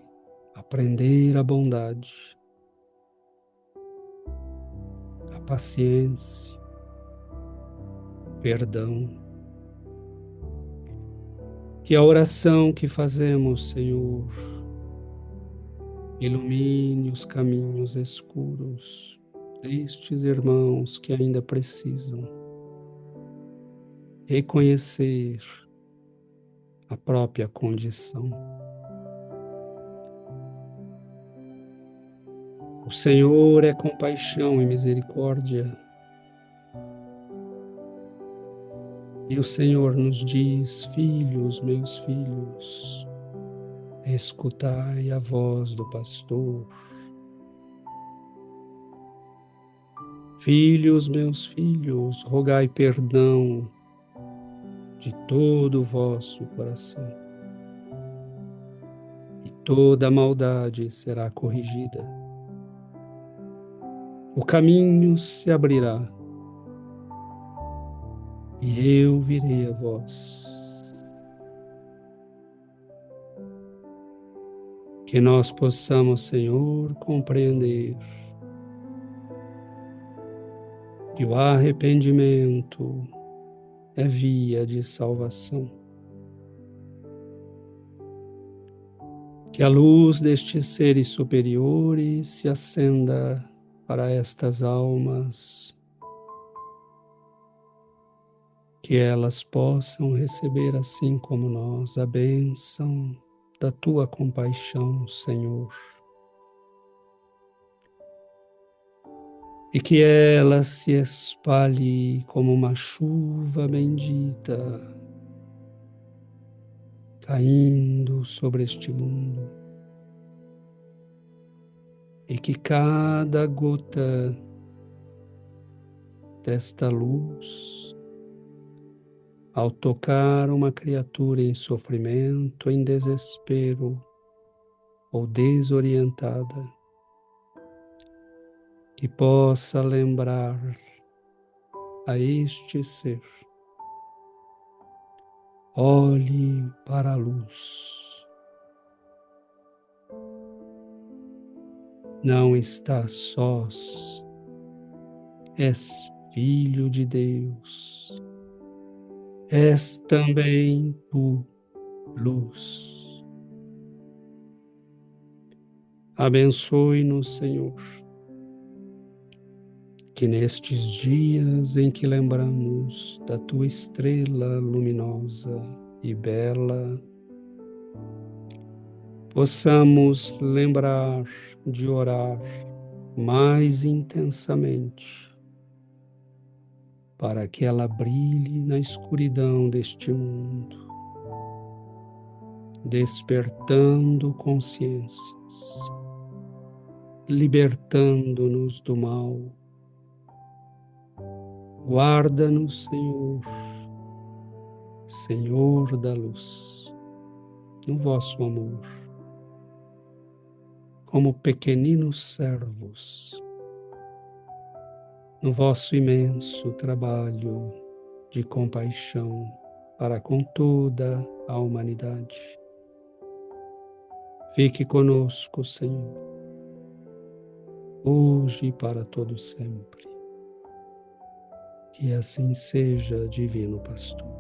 aprender a bondade, a paciência, perdão. Que a oração que fazemos, Senhor, ilumine os caminhos escuros destes irmãos que ainda precisam reconhecer a própria condição. O Senhor é compaixão e misericórdia. E o Senhor nos diz: filhos, meus filhos, escutai a voz do pastor. Filhos, meus filhos, rogai perdão de todo o vosso coração, e toda maldade será corrigida. O caminho se abrirá, e eu virei a vós. Que nós possamos, Senhor, compreender que o arrependimento é via de salvação. Que a luz destes seres superiores se acenda para estas almas, que elas possam receber, assim como nós, a bênção da Tua compaixão, Senhor. E que ela se espalhe como uma chuva bendita, caindo sobre este mundo. E que cada gota desta luz, ao tocar uma criatura em sofrimento, em desespero ou desorientada, que possa lembrar a este ser: olhe para a luz. Não estás sós, és filho de Deus, és também tu luz. Abençoe-nos, Senhor, que nestes dias em que lembramos da tua estrela luminosa e bela, possamos lembrar de orar mais intensamente para que ela brilhe na escuridão deste mundo, despertando consciências, libertando-nos do mal. Guarda-nos, Senhor, Senhor da luz, no vosso amor, como pequeninos servos, no vosso imenso trabalho de compaixão para com toda a humanidade. Fique conosco, Senhor, hoje e para todo sempre. Que assim seja, Divino Pastor.